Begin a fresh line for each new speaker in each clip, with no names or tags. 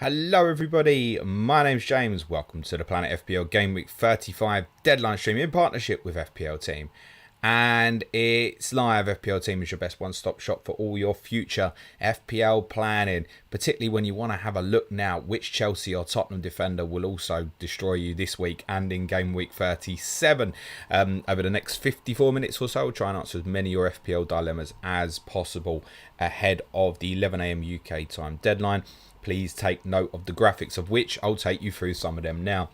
Hello everybody, my name's James. Welcome to the Planet FPL Gameweek 35 deadline stream in partnership with FPL Team. And it's live. FPL Team is your best one-stop shop for all your future FPL planning, particularly when you want to have a look now which Chelsea or Tottenham defender will also destroy you this week and in game week 37. Over the next 54 minutes or so, we'll try and answer as many of your FPL dilemmas as possible ahead of the 11 AM UK time deadline. Please take note of the graphics, of which I'll take you through some of them now.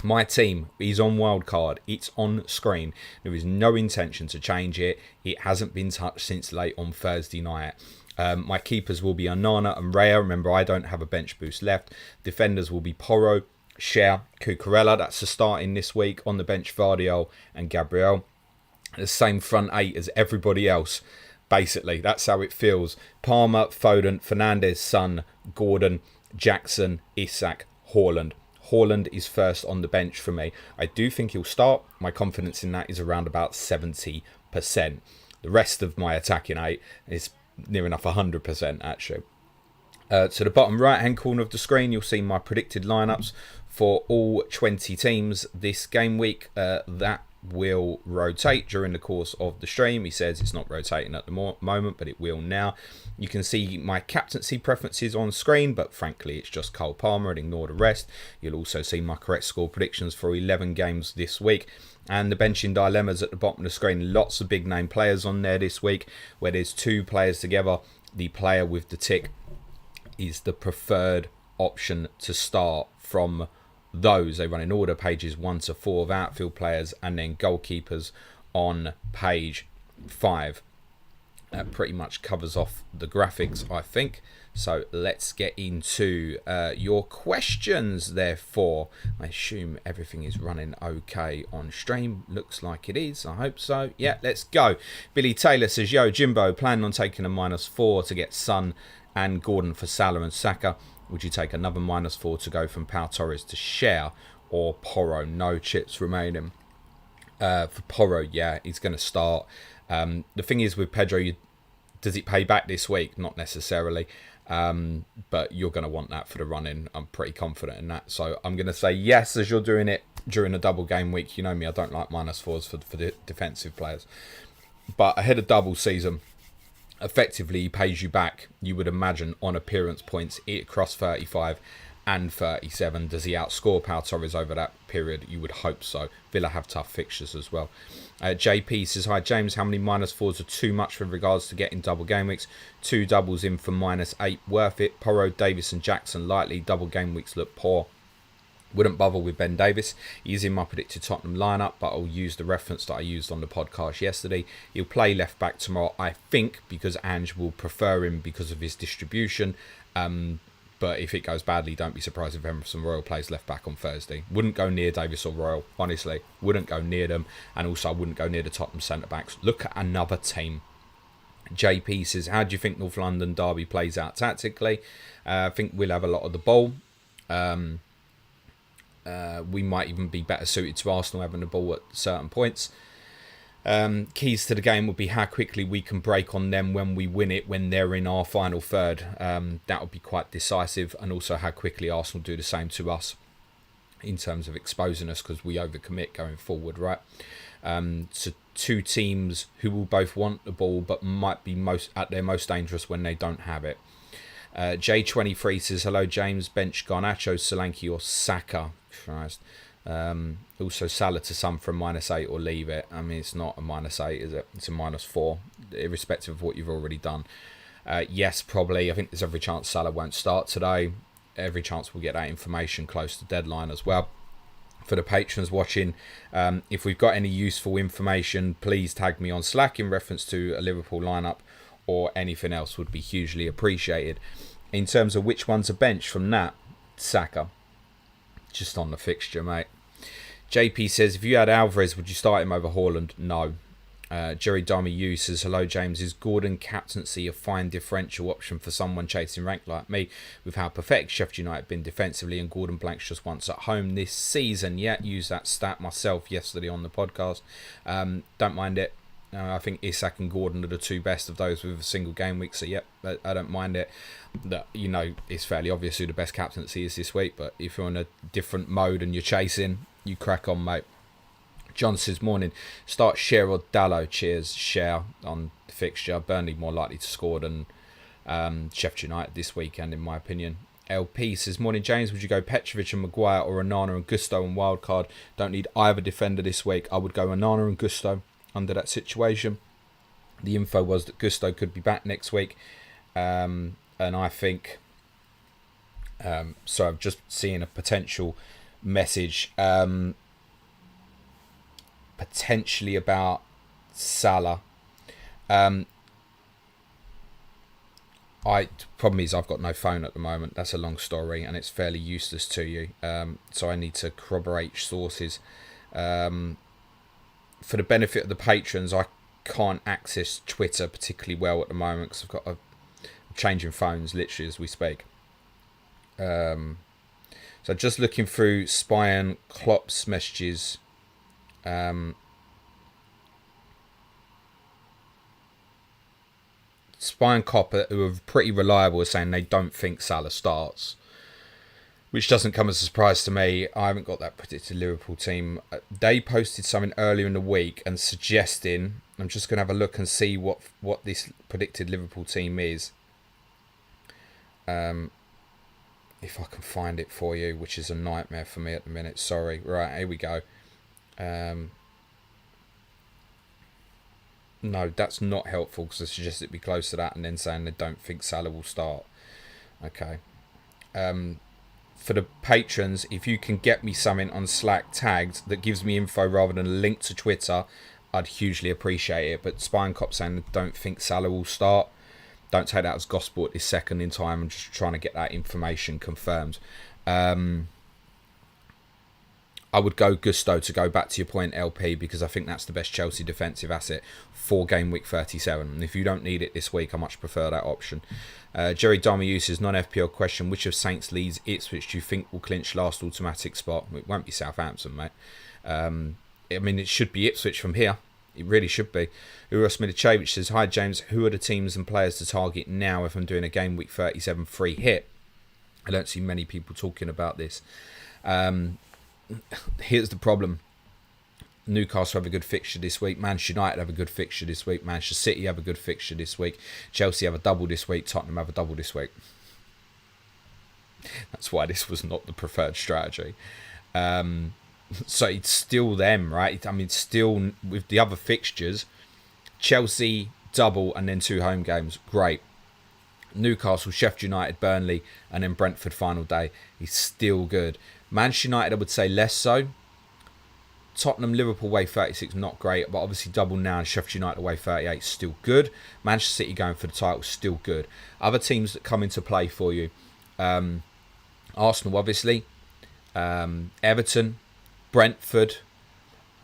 My team is on wildcard. It's on screen. There is no intention to change it. It hasn't been touched since late on Thursday night. My keepers will be Onana and Raya. Remember, I don't have a bench boost left. Defenders will be Porro, Cher, Cucurella. That's the starting this week. On the bench, Vardiol and Gabriel. The same front eight as everybody else. Basically, that's how it feels. Palmer, Foden, Fernandes, Son, Gordon, Jackson, Isak, Haaland. Haaland is first on the bench for me. I do think he'll start. My confidence in that is around about 70%. The rest of my attacking eight is near enough 100% actually. To the bottom right hand corner of the screen, you'll see my predicted lineups for all 20 teams this game week. That will rotate during the course of the stream. He says it's not rotating at the moment, but it will now. You can see my captaincy preferences on screen, but frankly it's just Cole Palmer, and ignore the rest. You'll also see my correct score predictions for 11 games this week, and the benching dilemmas at the bottom of the screen. Lots of big name players on there this week, where there's two players together. The player with the tick is the preferred option to start from those. They run in order, pages 1 to 4 of outfield players, and then goalkeepers on page 5. That pretty much covers off the graphics, I think. So let's get into your questions, therefore. I assume everything is running okay on stream. Looks like it is. I hope so. Yeah, let's go. Billy Taylor says, yo, Jimbo, planning on taking a -4 to get Son and Gordon for Salah and Saka. Would you take another -4 to go from Pau Torres to Cher or Porro? No chips remaining. For Porro, yeah, he's going to start. The thing is with Pedro, does it pay back this week? Not necessarily. But you're going to want that for the run-in. I'm pretty confident in that. So I'm going to say yes, as you're doing it during a double game week. You know me, I don't like -4s for the defensive players. But ahead of double season, effectively he pays you back, you would imagine, on appearance points across 35 and 37. Does he outscore Pau Torres over that period? You would hope so. Villa have tough fixtures as well. JP says, hi James, how many -4s are too much with regards to getting double game weeks? 2 doubles in for -8, worth it. Porro, Davis and Jackson lightly. Double game weeks look poor. Wouldn't bother with Ben Davis. He's in my predicted Tottenham lineup, but I'll use the reference that I used on the podcast yesterday. He'll play left back tomorrow, I think, because Ange will prefer him because of his distribution. But if it goes badly, don't be surprised if Emerson Royal plays left back on Thursday. Wouldn't go near Davis or Royal, honestly. Wouldn't go near them. And also I wouldn't go near the Tottenham centre-backs. Look at another team. JP says, how do you think North London derby plays out tactically? I think we'll have a lot of the ball. We might even be better suited to Arsenal having the ball at certain points. Keys to the game would be how quickly we can break on them when we win it, when they're in our final third. That would be quite decisive. And also how quickly Arsenal do the same to us in terms of exposing us, because we overcommit going forward, right? So two teams who will both want the ball but might be at their most dangerous when they don't have it. J23 says, hello James, bench Garnacho, Solanke or Saka. Christ. Also Salah to some from -8 or leave it. I mean, it's not a -8, is it? It's a -4, irrespective of what you've already done. Yes, probably. I think there's every chance Salah won't start today. Every chance we'll get that information close to deadline as well. For the patrons watching, if we've got any useful information, please tag me on Slack in reference to a Liverpool lineup or anything else, would be hugely appreciated. In terms of which one's a bench from that, Saka. Just on the fixture, mate. JP says, if you had Alvarez, would you start him over Haaland? No. Jerry Dami says, hello James, is Gordon captaincy a fine differential option for someone chasing rank like me, with how perfect Sheffield United been defensively and Gordon blanks just once at home this season? Yeah, used that stat myself yesterday on the podcast. Don't mind it. I think Isak and Gordon are the two best of those with a single game week. So, yep, I don't mind it. That, you know, it's fairly obvious who the best captaincy is this week. But if you're on a different mode and you're chasing, you crack on, mate. John says, morning. Start Cher or Dallo. Cheers, Cher on the fixture. Burnley more likely to score than Sheffield United this weekend, in my opinion. LP says, morning, James. Would you go Petrovic and Maguire or Onana and Gusto and wildcard? Don't need either defender this week. I would go Onana and Gusto under that situation. The info was that Gusto could be back next week. And I think... so I'm just seeing a potential message... potentially about Salah. Problem is I've got no phone at the moment. That's a long story and it's fairly useless to you. So I need to corroborate sources. For the benefit of the patrons, I can't access Twitter particularly well at the moment because I'm changing phones literally as we speak. So just looking through Spy Klopp's messages. Spy and Copper, who are pretty reliable, are saying they don't think Salah starts, which doesn't come as a surprise to me. I haven't got that predicted Liverpool team. They posted something earlier in the week and suggesting, I'm just going to have a look and see what this predicted Liverpool team is. If I can find it for you, which is a nightmare for me at the minute. Sorry. Right, here we go. No, that's not helpful because I suggest it be close to that and then saying they don't think Salah will start. Okay. For the patrons, if you can get me something on Slack tagged that gives me info rather than a link to Twitter, I'd hugely appreciate it. But Spy and Cop saying they don't think Salah will start. Don't take that as gospel at this second in time. I'm just trying to get that information confirmed. I would go Gusto, to go back to your point, LP, because I think that's the best Chelsea defensive asset for game week 37. And if you don't need it this week, I much prefer that option. Jerry Darmy says, non-FPL question, which of Saints, Leeds, Ipswich do you think will clinch last automatic spot? It won't be Southampton, mate. I mean, it should be Ipswich from here. It really should be. Uros Milicevic says, hi James, who are the teams and players to target now if I'm doing a game week 37 free hit? I don't see many people talking about this. Here's the problem. Newcastle have a good fixture this week. Manchester United have a good fixture this week. Manchester City have a good fixture this week. Chelsea have a double this week. Tottenham have a double this week. That's why this was not the preferred strategy. So it's still them, right? I mean, still with the other fixtures, Chelsea double and then 2 home games. Great. Newcastle, Sheffield United, Burnley, and then Brentford final day is still good. Manchester United, I would say less so. Tottenham, Liverpool away 36, not great, but obviously double now, and Sheffield United away 38, still good. Manchester City going for the title, still good. Other teams that come into play for you, Arsenal, obviously, Everton, Brentford,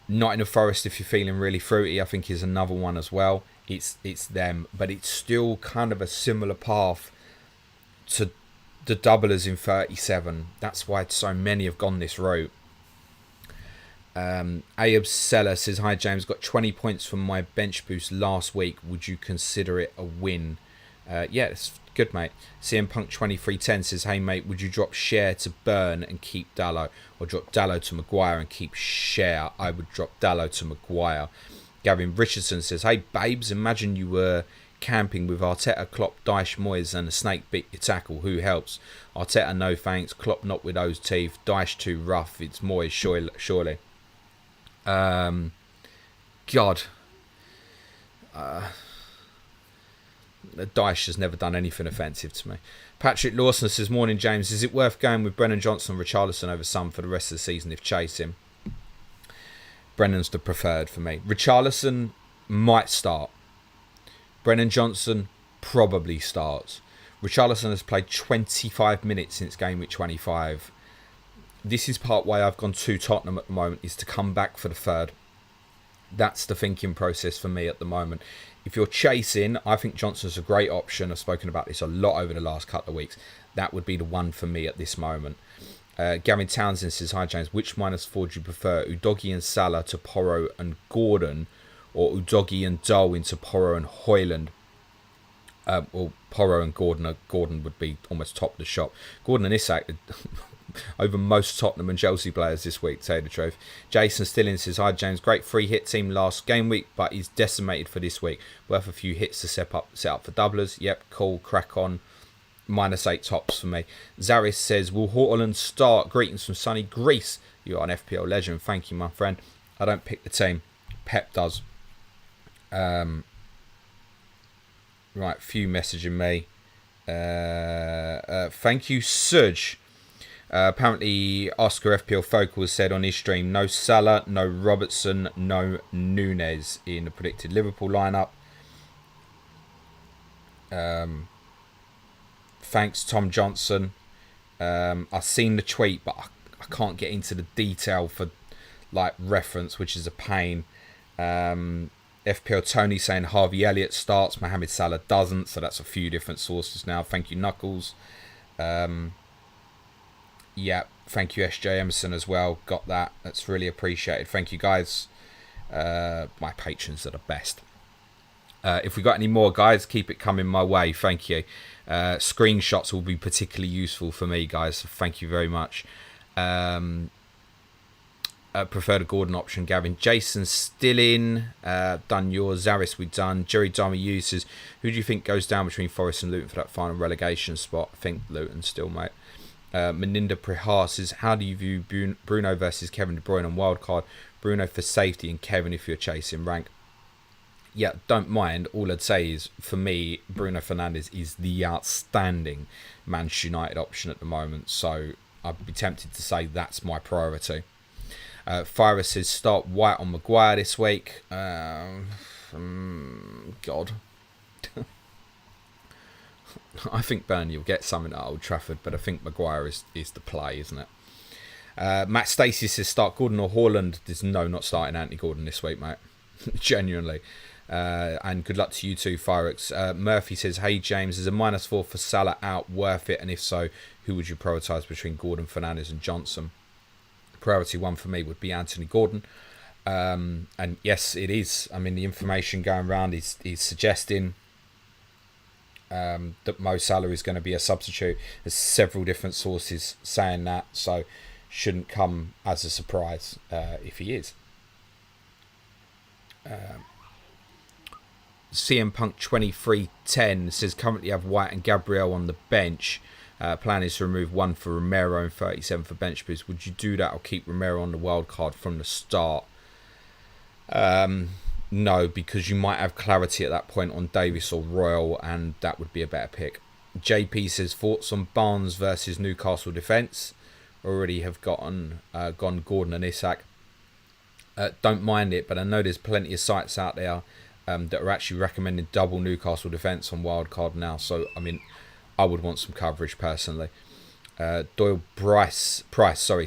Nottingham Forest, if you're feeling really fruity, I think is another one as well. It's them, but it's still kind of a similar path to the doublers in 37. That's why so many have gone this route. Ayub Seller says, hi James, got 20 points from my bench boost last week. Would you consider it a win? Yeah, it's good, mate. CM Punk 2310 says, hey mate, would you drop Cher to Burn and keep Dallo, or drop Dallo to Maguire and keep Cher? I would drop Dallo to Maguire. Gavin Richardson says, hey babes, imagine you were camping with Arteta, Klopp, Dyche, Moyes and a snake bit your tackle. Who helps? Arteta, no thanks. Klopp, not with those teeth. Dyche, too rough. It's Moyes, surely. God. Dyche has never done anything offensive to me. Patrick Lawson says, morning James, is it worth going with Brennan Johnson and Richarlison over Son for the rest of the season if chase him? Brennan's the preferred for me. Richarlison might start. Brennan Johnson probably starts. Richarlison has played 25 minutes since game week 25. This is part why I've gone to Tottenham at the moment, is to come back for the third. That's the thinking process for me at the moment. If you're chasing, I think Johnson's a great option. I've spoken about this a lot over the last couple of weeks. That would be the one for me at this moment. Gavin Townsend says, hi James, which -4 do you prefer? Udogie and Salah to Porro and Gordon, or Udogie and Dole into Porro and Hoyland. Or Porro and Gordon. Gordon would be almost top of the shop. Gordon and Isak over most Tottenham and Chelsea players this week, to tell you the truth. Jason Stilling says, hi James, great free hit team last game week, but he's decimated for this week. Worth a few hits to set up for doublers. Yep, cool, crack on. -8 tops for me. Zaris says, will Haaland start? Greetings from sunny Greece. You are an FPL legend. Thank you, my friend. I don't pick the team. Pep does. Right, few messaging me. Thank you, Suj. Apparently, Oscar FPL Focal has said on his stream, no Salah, no Robertson, no Nunes in the predicted Liverpool lineup. Thanks, Tom Johnson. I've seen the tweet, but I can't get into the detail for like reference, which is a pain. FPL Tony saying Harvey Elliott starts, Mohamed Salah doesn't, so that's a few different sources now. Thank you, Knuckles. Yeah, thank you, SJ Emerson as well. Got that. That's really appreciated. Thank you, guys. My patrons are the best. If we got any more, guys, keep it coming my way. Thank you. Screenshots will be particularly useful for me, guys. So thank you very much. Prefer the Gordon option, Gavin. Jason still in. Done yours. Zaris, we done. Jerry Dharma uses. Who do you think goes down between Forest and Luton for that final relegation spot? I think Luton still, mate. Meninda Prihar says, how do you view Bruno versus Kevin De Bruyne on wildcard? Bruno for safety and Kevin if you're chasing rank. Yeah, don't mind. All I'd say is, for me, Bruno Fernandes is the outstanding Manchester United option at the moment. So I'd be tempted to say that's my priority. Fira says, start White on Maguire this week. God. I think Burnley will get something at Old Trafford, but I think Maguire is the play, isn't it? Matt Stacey says, start Gordon or Haaland. There's no not starting Anthony Gordon this week, mate. Genuinely. And good luck to you too, Firex. Murphy says, hey James, is a -4 for Salah out worth it? And if so, who would you prioritise between Gordon, Fernandes and Johnson? Priority one for me would be Anthony Gordon. And yes, it is. I mean, the information going around is suggesting that Mo Salah is going to be a substitute. There's several different sources saying that, so shouldn't come as a surprise if he is. CM Punk 2310 says, currently have White and Gabriel on the bench. Plan is to remove one for Romero and 37 for bench boost. Would you do that or keep Romero on the wild card from the start? No, because you might have clarity at that point on Davis or Royal, and that would be a better pick. JP says, thoughts on Barnes versus Newcastle defence? Already have gone Gordon and Isak. Don't mind it, but I know there's plenty of sites out there that are actually recommending double Newcastle defence on wildcard now. So, I mean, I would want some coverage personally. Doyle Price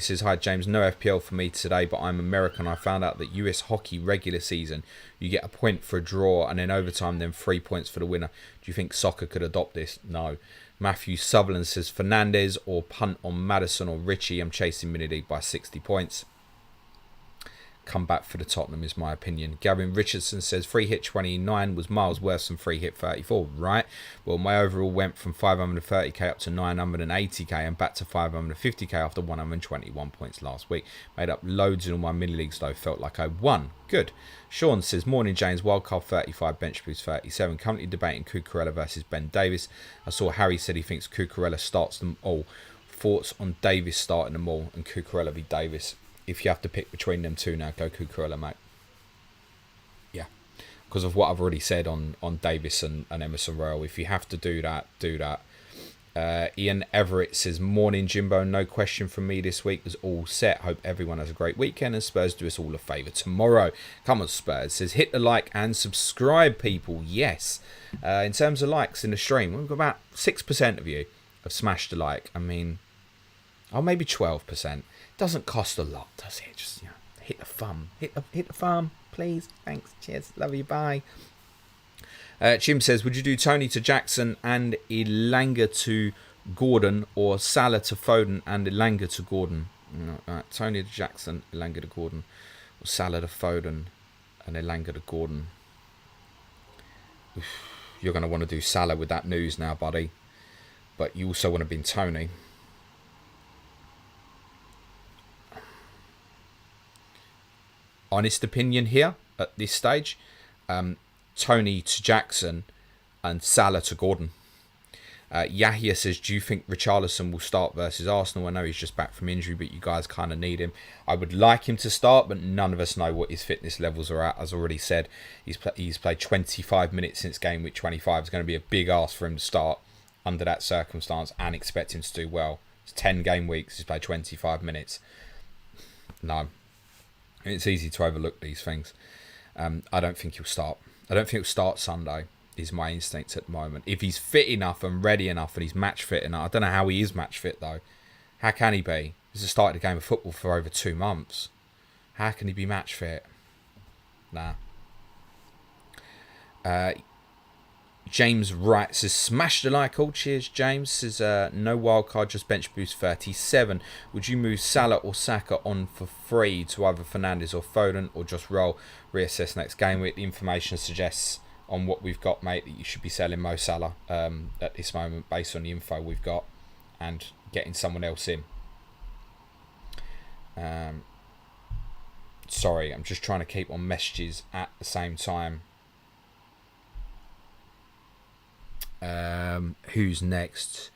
says, hi James, no FPL for me today, but I'm American. I found out that US hockey regular season, you get a point for a draw and then overtime, then 3 points for the winner. Do you think soccer could adopt this? No. Matthew Sutherland says, Fernandes or punt on Maddison or Richie. I'm chasing Mini-League by 60 points. Come back for the Tottenham is my opinion. Gavin Richardson says, free hit 29 was miles worse than free hit 34. Right. Well, my overall went from 530k up to 980k and back to 550k after 121 points last week. Made up loads in all my mini leagues though. Felt like I won. Good. Sean says, morning James, wildcard 35, bench boost 37. Currently debating Cucurella versus Ben Davis. I saw Harry said he thinks Cucurella starts them all. Thoughts on Davis starting them all and Cucurella v Davis? If you have to pick between them two now, go Cucurella, mate. Yeah. Because of what I've already said on Davis and Emerson Royal. If you have to do that, do that. Ian Everett says, morning Jimbo, no question from me this week was all set. Hope everyone has a great weekend and Spurs do us all a favour tomorrow. Come on Spurs. Says, hit the like and subscribe people. Yes. In terms of likes in the stream, we've got about 6% of you have smashed the like. I mean, maybe 12%. Doesn't cost a lot, does it? Just, you know, hit the thumb. Hit the thumb, please. Thanks. Cheers. Love you. Bye. Jim says, would you do Tony to Jackson and Elanga to Gordon, or Salah to Foden and Elanga to Gordon? Tony to Jackson, Elanga to Gordon, or Salah to Foden. And Elanga to Gordon. Oof, you're going to want to do Salah with that news now, buddy. But you also want to bin Tony. Honest opinion here at this stage. Tony to Jackson and Salah to Gordon. Yahya says, do you think Richarlison will start versus Arsenal? I know he's just back from injury, but you guys kind of need him. I would like him to start, but none of us know what his fitness levels are at. As already said, he's played 25 minutes since game week 25. It's going to be a big ask for him to start under that circumstance and expect him to do well. It's 10 game weeks. He's played 25 minutes. No. It's easy to overlook these things. I don't think he'll start. I don't think he'll start Sunday. Is my instinct at the moment. If he's fit enough and ready enough and he's match fit enough, I don't know how he is match fit though. How can he be? He's just started a game of football for over 2 months. How can he be match fit? Nah. James Wright says, smash the like all. Cheers, James. Says, no wild card, just bench boost 37. Would you move Salah or Saka on for free to either Fernandes or Foden, or just roll, reassess next game week? The information suggests on what we've got, mate, that you should be selling Mo Salah at this moment based on the info we've got and getting someone else in. Sorry, I'm just trying to keep on messages at the same time. Who's next?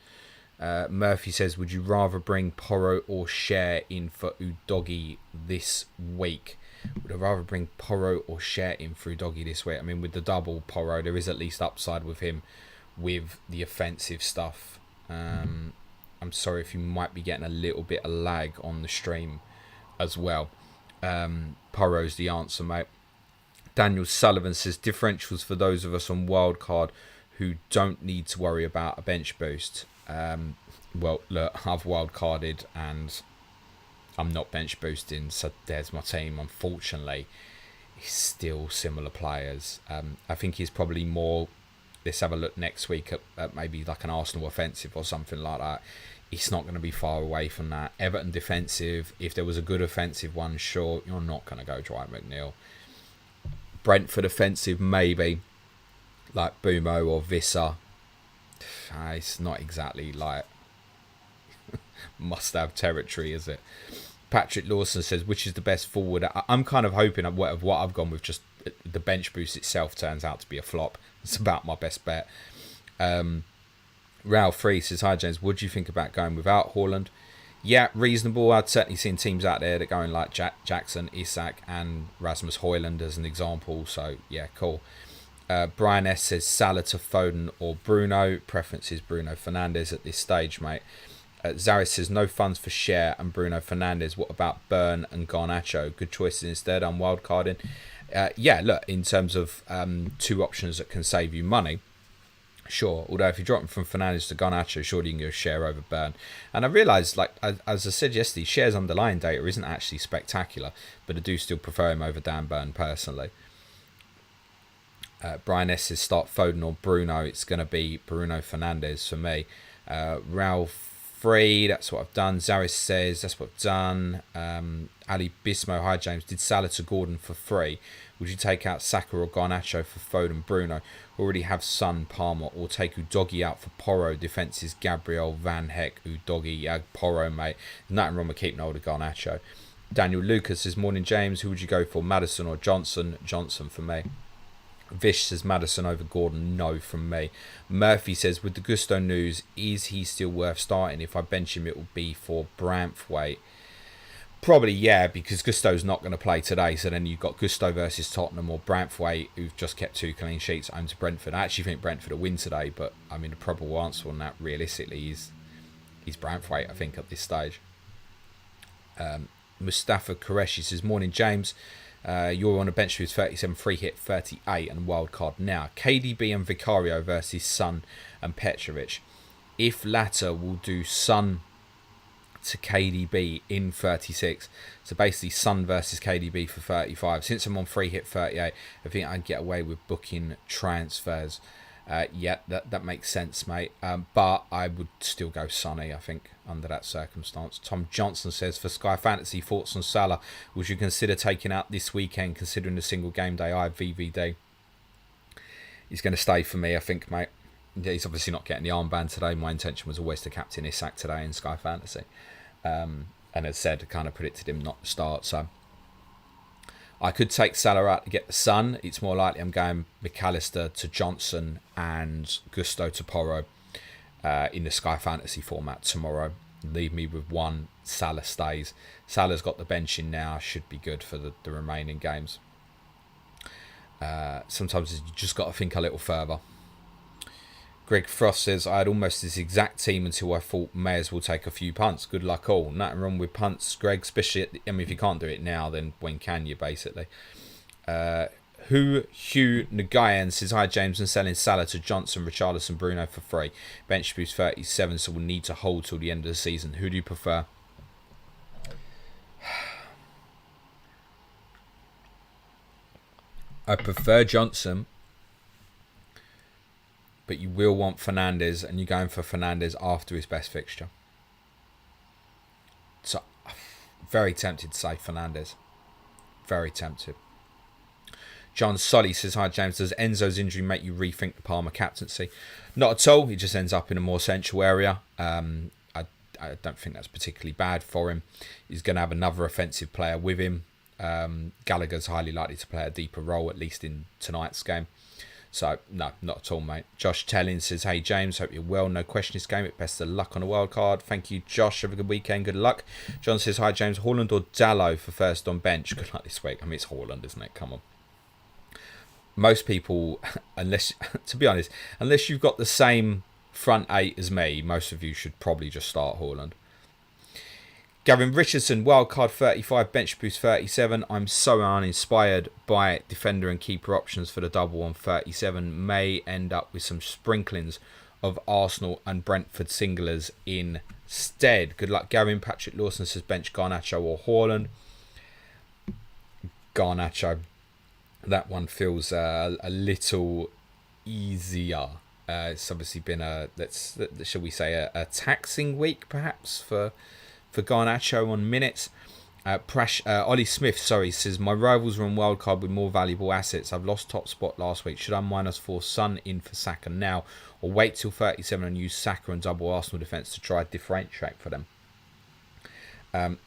Murphy says, would you rather bring Porro or Share in for Udogi this week? Would I rather bring Porro or Share in for Udogi this week? I mean, with the double Porro, there is at least upside with him with the offensive stuff. I'm sorry if you might be getting a little bit of lag on the stream as well. Porro's the answer, mate. Daniel Sullivan says, differentials for those of us on wildcard who don't need to worry about a bench boost. Well, look, I've wildcarded and I'm not bench boosting, so there's my team. Unfortunately, he's still similar players. I think he's probably more. Let's have a look next week at maybe like an Arsenal offensive or something like that. He's not going to be far away from that. Everton defensive, if there was a good offensive one, sure, you're not going to go Dwight McNeil. Brentford offensive, maybe, like Bumo or Visser. It's not exactly like must-have territory, is it? Patrick Lawson says, which is the best forward? I'm kind of hoping of what I've gone with, just the bench boost itself turns out to be a flop. It's about my best bet. Ralph Free says, hi James, what do you think about going without Haaland? Yeah, reasonable. I'd certainly seen teams out there that are going like Jackson, Isak and Rasmus Højlund as an example. So yeah, cool. Brian S says, Salah to Foden or Bruno. Preference is Bruno Fernandes at this stage, mate. Zaris says, no funds for Share and Bruno Fernandes. What about Burn and Garnacho? Good choices instead. I'm wildcarding. Yeah, look, in terms of 2 options that can save you money, sure. Although if you drop from Fernandes to Garnacho, surely you can go Share over Burn. And I realised, like as I said yesterday, Share's underlying data isn't actually spectacular, but I do still prefer him over Dan Burn personally. Brian S says, start Foden or Bruno. It's going to be Bruno Fernandes for me. Ralph Free, that's what I've done. Zaris says, that's what I've done. Ali Bismo, hi James, did Salah to Gordon for free? Would you take out Saka or Garnacho for Foden, Bruno? Already have Son, Palmer, or take Udogi out for Porro? Defences, Gabriel, Van Heck, Udogi, Porro, mate. There's nothing wrong with keeping hold of Garnacho. Daniel Lucas says, morning James, who would you go for, Maddison or Johnson? Johnson for me. Vish says Maddison over Gordon, no from me. Murphy says, with the Gusto news, is he still worth starting? If I bench him, it will be for Branthwaite. Probably, yeah, because Gusto's not going to play today. So then you've got Gusto versus Tottenham or Branthwaite, who've just kept 2 clean sheets home to Brentford. I actually think Brentford will win today, but I mean, the probable answer on that realistically is Branthwaite, I think, at this stage. Mustafa Qureshi says, morning James. You're on a bench with 37, free hit 38 and wild card now. KDB and Vicario versus Son and Petrovic. If latter, will do Son to KDB in 36. So basically Son versus KDB for 35. Since I'm on free hit 38, I think I can get away with booking transfers. Yeah, that makes sense, mate. But I would still go Sonny, I think, under that circumstance. Tom Johnson says, for Sky Fantasy, thoughts on Salah? Would you consider taking out this weekend, considering the single game day I have VVD? He's going to stay for me, I think, mate. He's obviously not getting the armband today. My intention was always to captain Isak today in Sky Fantasy. And as said, I kind of predicted him not to start, so I could take Salah out to get the Sun. It's more likely I'm going McAllister to Johnson and Gusto to Porro in the Sky Fantasy format tomorrow. Leave me with one. Salah stays. Salah's got the bench in now. Should be good for the remaining games. Sometimes you just got to think a little further. Greg Frost says, I had almost this exact team until I thought Mayers will take a few punts. Good luck all. Nothing wrong with punts, Greg, especially if you can't do it now, then when can you, basically? Hugh Nguyen says, hi James, and selling Salah to Johnson, Richarlison, Bruno for free. Bench boost 37, so we'll need to hold till the end of the season. Who do you prefer? I prefer Johnson, but you will want Fernandes, and you're going for Fernandes after his best fixture. So, very tempted to say Fernandes. Very tempted. John Solly says, hi James, does Enzo's injury make you rethink the Palmer captaincy? Not at all. He just ends up in a more central area. I don't think that's particularly bad for him. He's going to have another offensive player with him. Gallagher's highly likely to play a deeper role, at least in tonight's game. So, no, not at all, mate. Josh Telling says, hey, James, hope you're well. No question this game. Best of luck on the wild card. Thank you, Josh. Have a good weekend. Good luck. John says, hi, James. Haaland or Dallo for first on bench? Good luck this week. I mean, it's Haaland, isn't it? Come on. Most people, unless, to be honest, unless you've got the same front eight as me, most of you should probably just start Haaland. Gavin Richardson, wildcard 35, bench boost 37. I'm so uninspired by defender and keeper options for the double on 37. May end up with some sprinklings of Arsenal and Brentford singlers instead. Good luck, Gavin. Patrick Lawson says bench Garnacho or Haaland. Garnacho. That one feels a little easier. It's obviously been shall we say, a taxing week perhaps for Garnacho on minutes. Ollie Smith, says, my rivals are on wildcard with more valuable assets. I've lost top spot last week. Should I -4 Son in for Saka now, or wait till 37 and use Saka and double Arsenal defence to try differentiate for them?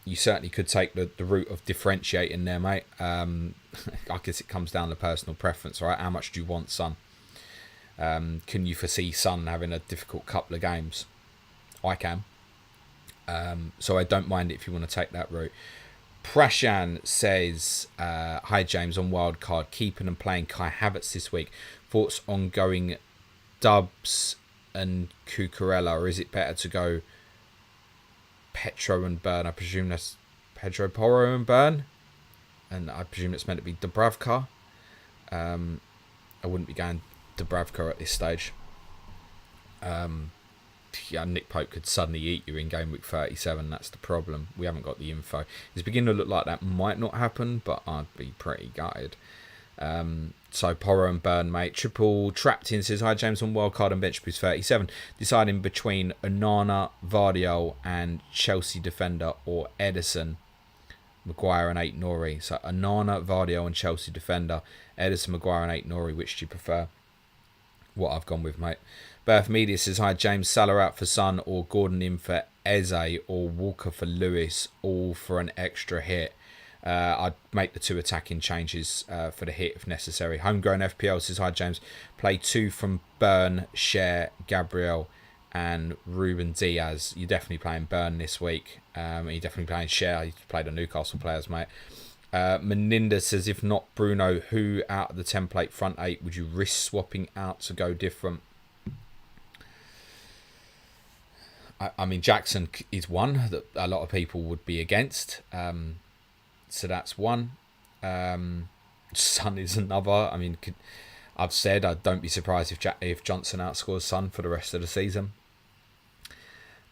You certainly could take the route of differentiating there, mate. I guess it comes down to personal preference, right? How much do you want Son? Can you foresee Son having a difficult couple of games? I can. So I don't mind if you want to take that route. Prashan says, hi James, on wildcard, keeping and playing Kai Havertz this week. Thoughts on going Dubs and Cucurella, or is it better to go Petro and Burn? I presume that's Pedro Porro and Burn, and I presume it's meant to be Dubravka. I wouldn't be going Dubravka at this stage. Yeah, Nick Pope could suddenly eat you in Gameweek 37. That's the problem. We haven't got the info. It's beginning to look like that might not happen, but I'd be pretty gutted. So Porro and Burn, mate. Triple Trapped in says, hi James, on wildcard and bench boost 37. Deciding between Onana, Vardiol and Chelsea defender, or Edison, Maguire and 8 Nori. So Onana, Vardiol and Chelsea defender, Edison, Maguire and 8 Nori. Which do you prefer? What I've gone with, mate. Birth Media says, hi James, Salah out for Son, or Gordon in for Eze, or Walker for Lewis, all for an extra hit. I'd make the 2 attacking changes for the hit if necessary. Homegrown FPL says, hi James, play 2 from Burn, Cher, Gabriel and Ruben Diaz. You're definitely playing Burn this week. You're definitely playing Cher. You played the Newcastle players, mate. Meninda says, if not Bruno, who out of the template front 8 would you risk swapping out to go different? I mean, Jackson is one that a lot of people would be against. So that's one. Son is another. I mean, I've said I don't be surprised if Johnson outscores Son for the rest of the season.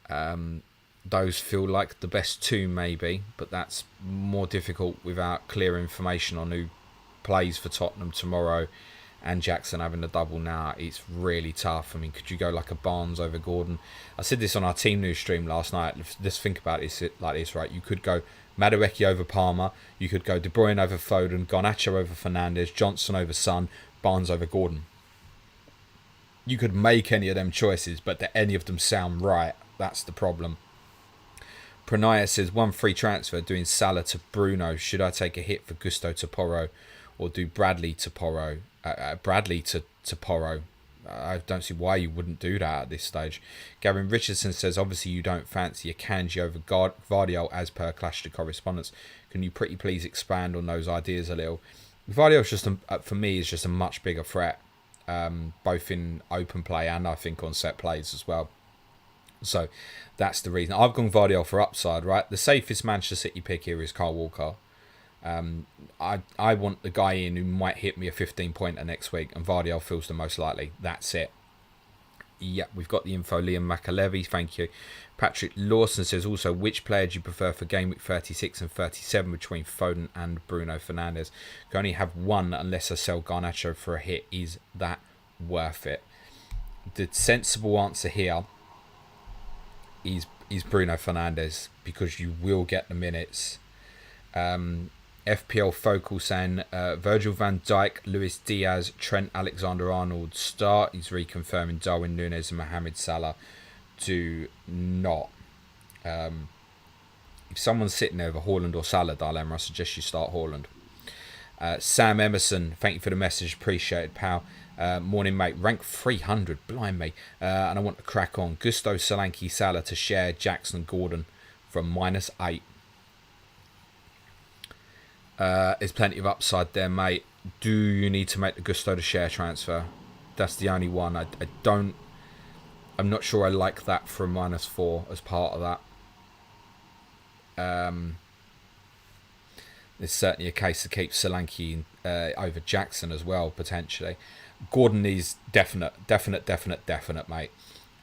Those feel like the best 2 maybe, but that's more difficult without clear information on who plays for Tottenham tomorrow and Jackson having a double now, it's really tough. I mean, could you go like a Barnes over Gordon? I said this on our team news stream last night. Just think about it like this, right? You could go Madueke over Palmer. You could go De Bruyne over Foden, Garnacho over Fernandes, Johnson over Son, Barnes over Gordon. You could make any of them choices, but do any of them sound right? That's the problem. Pranaya says, 1 free transfer, doing Salah to Bruno. Should I take a hit for Gusto to Porro, or do Bradley to Porro? Bradley to Porro. I don't see why you wouldn't do that at this stage. Gavin Richardson says, obviously you don't fancy a Kanji over Vardiol as per Clash to Correspondence. Can you pretty please expand on those ideas a little? Vardiol's just, for me, is just a much bigger threat, both in open play and I think on set plays as well. So that's the reason. I've gone Vardiol for upside, right? The safest Manchester City pick here is Kyle Walker. I want the guy in who might hit me a 15-pointer next week, and Vardiol feels the most likely. That's it. Yeah, we've got the info. Liam McAlevey, thank you. Patrick Lawson says also, which player do you prefer for game week 36 and 37 between Foden and Bruno Fernandes? Can only have one unless I sell Garnacho for a hit. Is that worth it? The sensible answer here is Bruno Fernandes, because you will get the minutes. FPL Focal saying Virgil van Dijk, Luis Diaz, Trent Alexander-Arnold start. He's reconfirming Darwin Núñez and Mohamed Salah do not. If someone's sitting there with a Haaland or Salah dilemma, I suggest you start Haaland. Sam Emerson, thank you for the message, appreciated, pal. Morning, mate. Rank 300, blind me. And I want to crack on. Gusto, Solanke, Salah to share Jackson, Gordon from -8. There's plenty of upside there, mate. Do you need to make the Gusto to share transfer? That's the only one. I'm not sure I like that for a -4 as part of that. There's certainly a case to keep Solanke over Jackson as well, potentially. Gordon is definite, mate.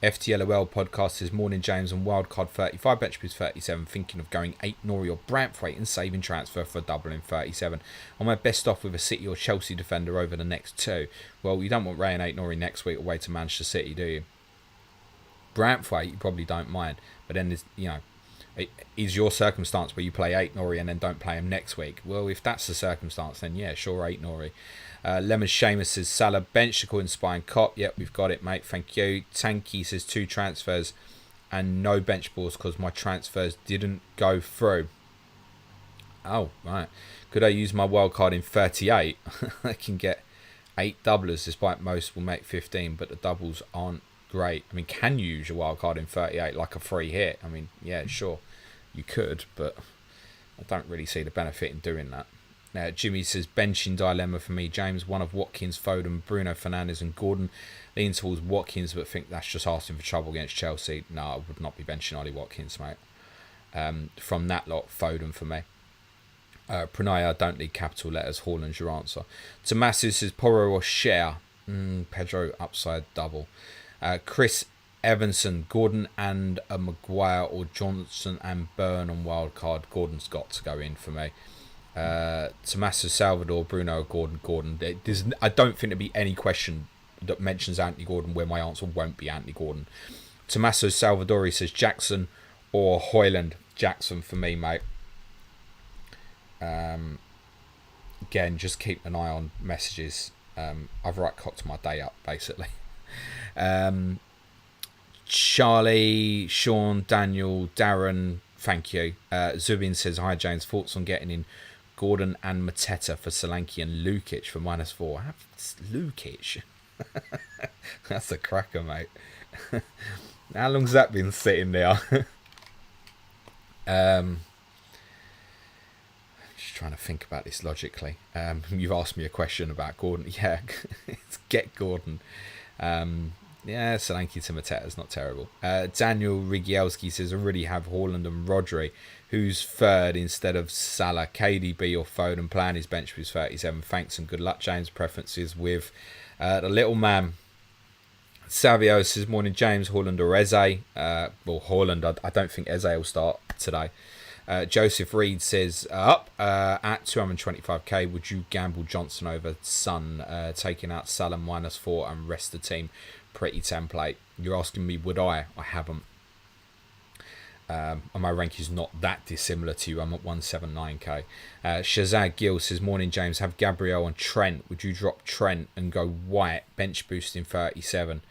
FTLOL podcast says, morning James, on wildcard 35, bench boost 37, thinking of going 8 Nori or Branthwaite and saving transfer for a double in 37. Am I best off with a City or Chelsea defender over the next 2? Well, you don't want Ray and 8 Nori next week away to Manchester City, do you? Branthwaite, you probably don't mind, but then there's, is your circumstance where you play 8 Nori and then don't play him next week? Well, if that's the circumstance, then yeah, sure, 8 Nori. Lemon Seamus says, Salah bench according to Spine Cop. Yep, we've got it, mate. Thank you. Tanky says 2 transfers and no bench balls because my transfers didn't go through. Oh, right. Could I use my wild card in 38? I can get 8 doublers, despite most will make 15, but the doubles aren't great. I mean, can you use your wild card in 38 like a free hit? I mean, yeah, sure, you could, but I don't really see the benefit in doing that. Jimmy says, benching dilemma for me, James. One of Watkins, Foden, Bruno Fernandes and Gordon. Lean towards Watkins, but think that's just asking for trouble against Chelsea. No, I would not be benching Ollie Watkins, mate. From that lot, Foden for me. Pranaya, don't need capital letters. Haaland's your answer. Tomasu says, Porro or Share. Pedro, upside double. Chris Evanson, Gordon and a Maguire, or Johnson and Byrne on wildcard. Gordon's got to go in for me. Tommaso Salvador, Bruno, Gordon. I don't think there'll be any question that mentions Anthony Gordon where my answer won't be Anthony Gordon. Tommaso Salvadori says Jackson or Højlund. Jackson for me, mate. Again, just keep an eye on messages. I've right-cocked my day up, basically. Charlie, Sean, Daniel, Darren, thank you. Zubin says, hi James, thoughts on getting in Gordon and Mateta for Solanke and Lukic for -4. Lukic? That's a cracker, mate. How long's that been sitting there? Just trying to think about this logically. You've asked me a question about Gordon. Yeah, get Gordon. Yeah, Solanke to Mateta is not terrible. Daniel Rigielski says, I already have Haaland and Rodri. Who's third instead of Salah? KDB or Foden? Plan is bench boost 37. Thanks and good luck, James. Preferences with the little man. Savio says, morning James, Haaland or Eze? Well, Haaland, I don't think Eze will start today. Joseph Reed says, up at 225k, would you gamble Johnson over Son, taking out Salah -4 and rest the team? Pretty template. You're asking me, would I? I haven't. And my rank is not that dissimilar to you. I'm at 179k. Shazad Gill says, morning James, have Gabriel and Trent. Would you drop Trent and go White, bench boosting 37?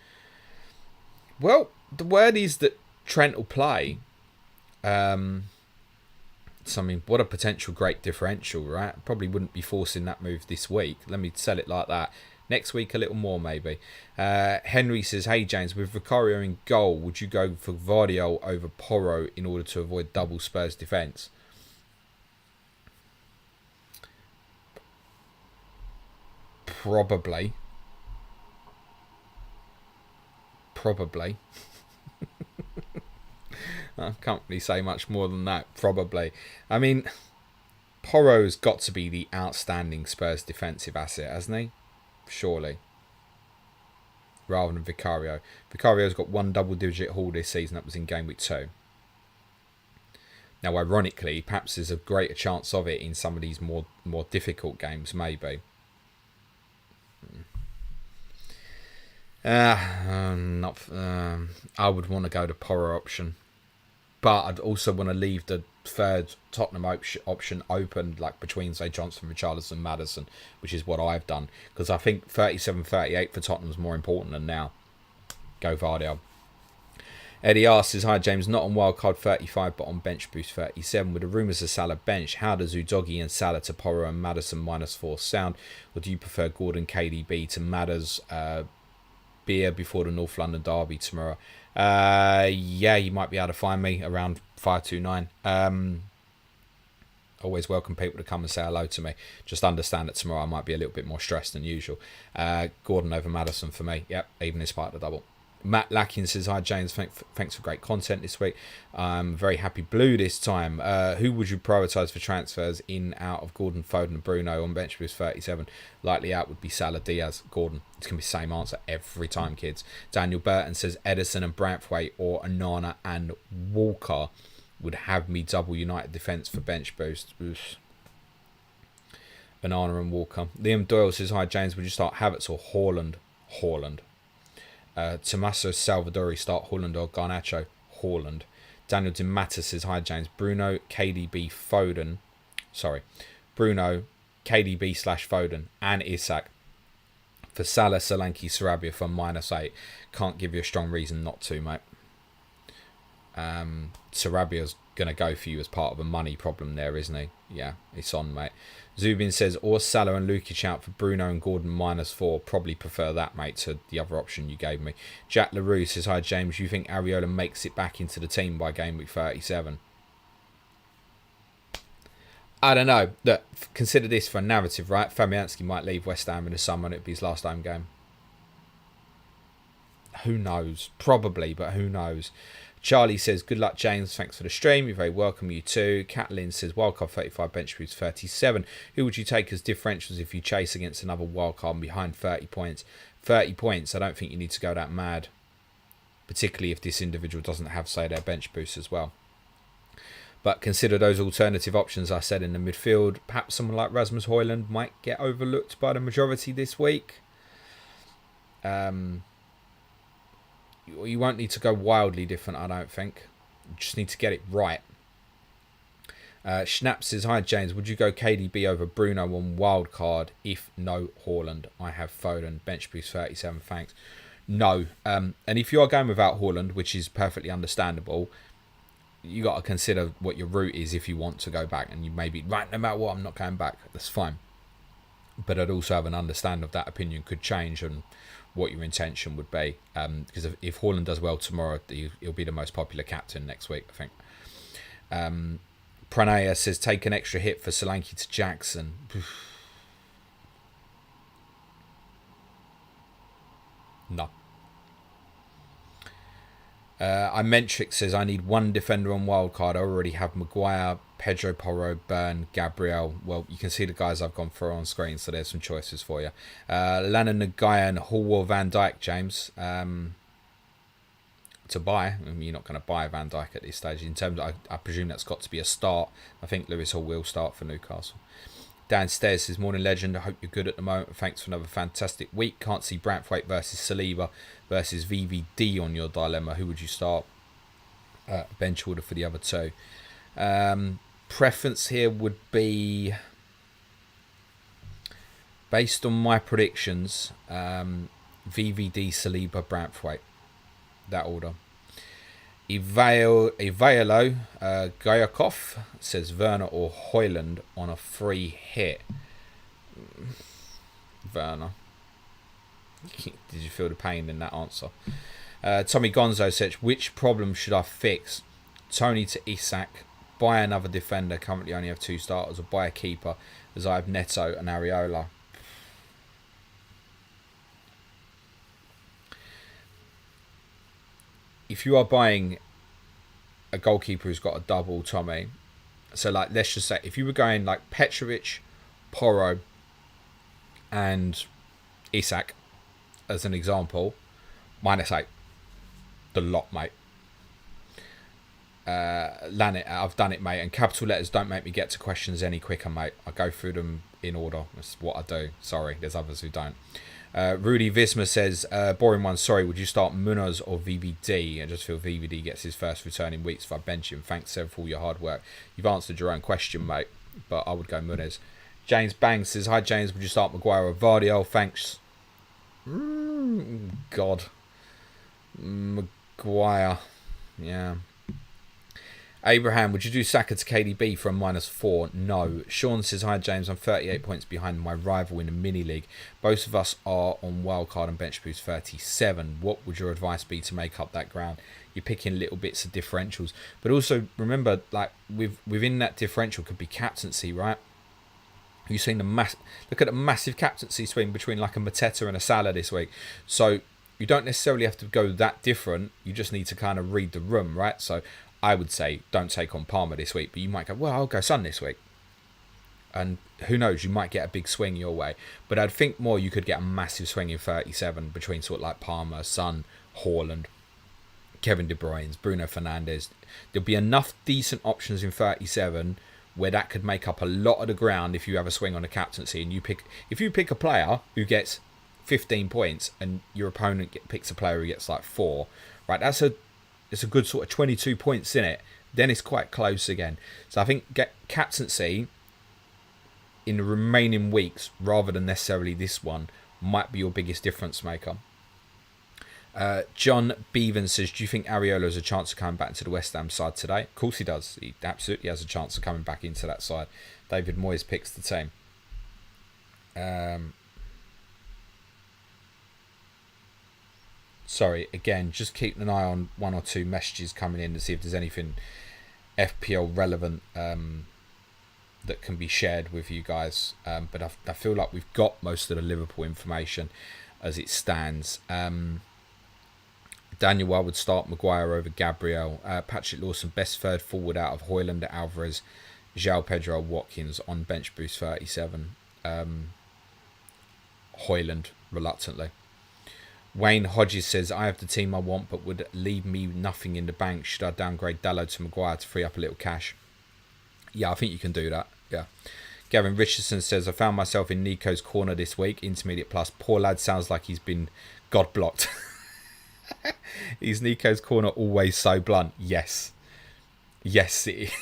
Well, the word is that Trent will play. So, I mean, what a potential great differential, right? Probably wouldn't be forcing that move this week. Let me sell it like that. Next week, a little more, maybe. Henry says, hey, James, with Vicario in goal, would you go for Vardiol over Porro in order to avoid double Spurs defence? Probably. I can't really say much more than that. Probably. I mean, Porro's got to be the outstanding Spurs defensive asset, hasn't he? Surely. Rather than Vicario. Vicario's got one double-digit haul this season. That was in Gameweek 2. Now, ironically, perhaps there's a greater chance of it in some of these more difficult games, maybe. I would want to go to Porro option. But I'd also want to leave the third Tottenham option open, like between, say, Johnson, Richarlison and Maddison, which is what I've done. Because I think 37-38 for Tottenham is more important than now. Go Vardiol. Eddie asks, says, hi James, not on wildcard 35 but on bench boost 37. With the rumours of Salah bench, how does Udogie and Salah to Porro and Maddison -4 sound? Or do you prefer Gordon KDB to Madders beer before the North London derby tomorrow? Yeah, you might be able to find me around 529. Always welcome people to come and say hello to me. Just understand that tomorrow I might be a little bit more stressed than usual. Gordon over Maddison for me. Yep, even in spite of the double. Matt Lackin says, hi James, thanks for great content this week. I'm very happy blue this time. Who would you prioritise for transfers in, out of Gordon, Foden and Bruno on bench boost 37? Likely out would be Salah, Diaz, Gordon. It's going to be the same answer every time, kids. Daniel Burton says, Edison and Branthwaite or Onana and Walker would have me double United defence for bench boost. Oof. Onana and Walker. Liam Doyle says, hi James, would you start Havertz or Haaland? Tommaso Salvadori start Haaland or Garnacho? Haaland. Daniel DiMatta says, hi James, Bruno, KDB, Foden. Bruno, KDB / Foden and Isak. For Salah, Solanke, Sarabia for -8. Can't give you a strong reason not to, mate. Sarabia's going to go for you as part of a money problem there, isn't he? Yeah, it's on, mate. Zubin says, or Salah and Lukic out for Bruno and Gordon -4. Probably prefer that, mate, to the other option you gave me. Jack LaRue says, hi James, you think Areola makes it back into the team by game week 37? I don't know. Look, consider this for a narrative, right? Fabianski might leave West Ham in the summer and it'd be his last home game. Who knows? Probably, but who knows? Charlie says, good luck, James. Thanks for the stream. You're very welcome, you too. Catlin says, wildcard 35, bench boost 37. Who would you take as differentials if you chase against another wildcard behind 30 points? 30 points, I don't think you need to go that mad. Particularly if this individual doesn't have, say, their bench boost as well. But consider those alternative options I said in the midfield. Perhaps someone like Rasmus Højlund might get overlooked by the majority this week. You won't need to go wildly different, I don't think. You just need to get it right. Schnapp says, hi James, would you go KDB over Bruno on wildcard if no Haaland? I have Foden, bench boost 37, thanks. No. And if you are going without Haaland, which is perfectly understandable, you got to consider what your route is if you want to go back. And you may be, right, no matter what, I'm not going back. That's fine. But I'd also have an understanding of that opinion could change and what your intention would be. Because if Haaland does well tomorrow, he'll be the most popular captain next week, I think. Pranaya says, take an extra hit for Solanke to Jackson. No. Imentric says, I need one defender on wildcard. I already have Maguire, Pedro Porro, Burn, Gabriel. Well, you can see the guys I've gone for on screen, so there's some choices for you. Lana Nagaya and Hall or Van Dijk, James. to buy. I mean, you're not going to buy Van Dijk at this stage. In terms of, I presume that's got to be a start. I think Lewis Hall will start for Newcastle. Downstairs says, morning legend, I hope you're good at the moment. Thanks for another fantastic week. Can't see Braithwaite versus Saliba versus VVD on your dilemma. Who would you start? Bench order for the other two. Preference here would be, based on my predictions, VVD, Saliba, Braithwaite. That order. Ivalo Gayakov says Werner or Højlund on a free hit. Werner. Did you feel the pain in that answer? Tommy Gonzo says, which problem should I fix? Tony to Isak, buy another defender, currently only have 2 starters, or buy a keeper as I have Neto and Areola. If you are buying a goalkeeper who's got a double, Tommy, so like let's just say if you were going like Petrovic, Porro and Isak as an example, -8. The lot, mate. Lanit, I've done it, mate. And capital letters don't make me get to questions any quicker, mate. I go through them in order. That's what I do. Sorry, there's others who don't. Rudy Visma says, boring one, sorry, would you start Munoz or VVD? I just feel VVD gets his first return in weeks if I bench him. Thanks, Seb, for all your hard work. You've answered your own question, mate, but I would go Munoz. James Bang says, hi, James, would you start Maguire or Vardy? Thanks. God. Maguire. Yeah. Abraham, would you do Saka to KDB for a -4? No. Sean says, hi James, I'm 38 points behind my rival in the mini league. Both of us are on wildcard and bench boost 37. What would your advice be to make up that ground? You're picking little bits of differentials, but also remember, like within that differential could be captaincy, right? You've seen look at the massive captaincy swing between like a Mateta and a Salah this week. So you don't necessarily have to go that different. You just need to kind of read the room, right? So I would say don't take on Palmer this week, but you might go, well, I'll go Son this week. And who knows, you might get a big swing your way. But I'd think more you could get a massive swing in 37 between sort of like Palmer, Son, Haaland, Kevin De Bruyne, Bruno Fernandes. There'll be enough decent options in 37 where that could make up a lot of the ground if you have a swing on a captaincy. And if you pick a player who gets 15 points and your opponent picks a player who gets like 4, right, it's a good sort of 22 points in it, then it's quite close again. So I think get captaincy in the remaining weeks rather than necessarily this one might be your biggest difference maker. John Bevan says, do you think Areola has a chance of coming back into the West Ham side today? Of course he does. He absolutely has a chance of coming back into that side. David Moyes picks the team. Sorry, again, just keeping an eye on 1 or 2 messages coming in to see if there's anything FPL relevant that can be shared with you guys. But I feel like we've got most of the Liverpool information as it stands. Daniel, I would start Maguire over Gabriel. Patrick Lawson, best third forward out of Højlund, Alvarez, João Pedro, Watkins on bench boost 37. Højlund, reluctantly. Wayne Hodges says, I have the team I want but would leave me nothing in the bank. Should I downgrade Dalot to Maguire to free up a little cash? Yeah, I think you can do that. Yeah. Gavin Richardson says, I found myself in Nico's corner this week. Intermediate plus. Poor lad sounds like he's been God blocked. Is Nico's corner always so blunt? Yes. Yes, it is.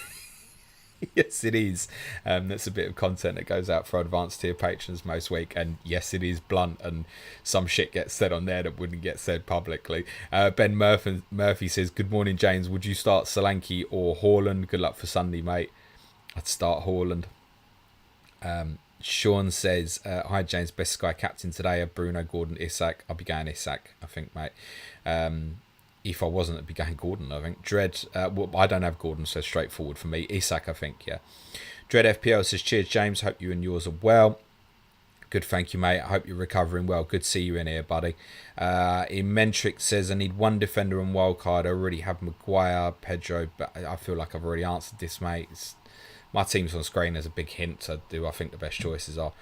Yes, it is. That's a bit of content that goes out for advanced tier patrons most week. And yes, it is blunt. And some shit gets said on there that wouldn't get said publicly. Ben Murphy says, good morning, James. Would you start Solanke or Haaland? Good luck for Sunday, mate. I'd start Haaland. Sean says, hi, James. Best Sky captain today are Bruno, Gordon, Isak. I'll be going Isak, I think, mate. If I wasn't, I'd be going Gordon, I think. Dread, well, I don't have Gordon, so straightforward for me. Isak, I think, yeah. Dread FPL says, cheers, James. Hope you and yours are well. Good, thank you, mate. I hope you're recovering well. Good to see you in here, buddy. Mentric says, I need one defender on wildcard. I already have Maguire, Pedro, but I feel like I've already answered this, mate. My team's on screen as a big hint to do I think the best choices are.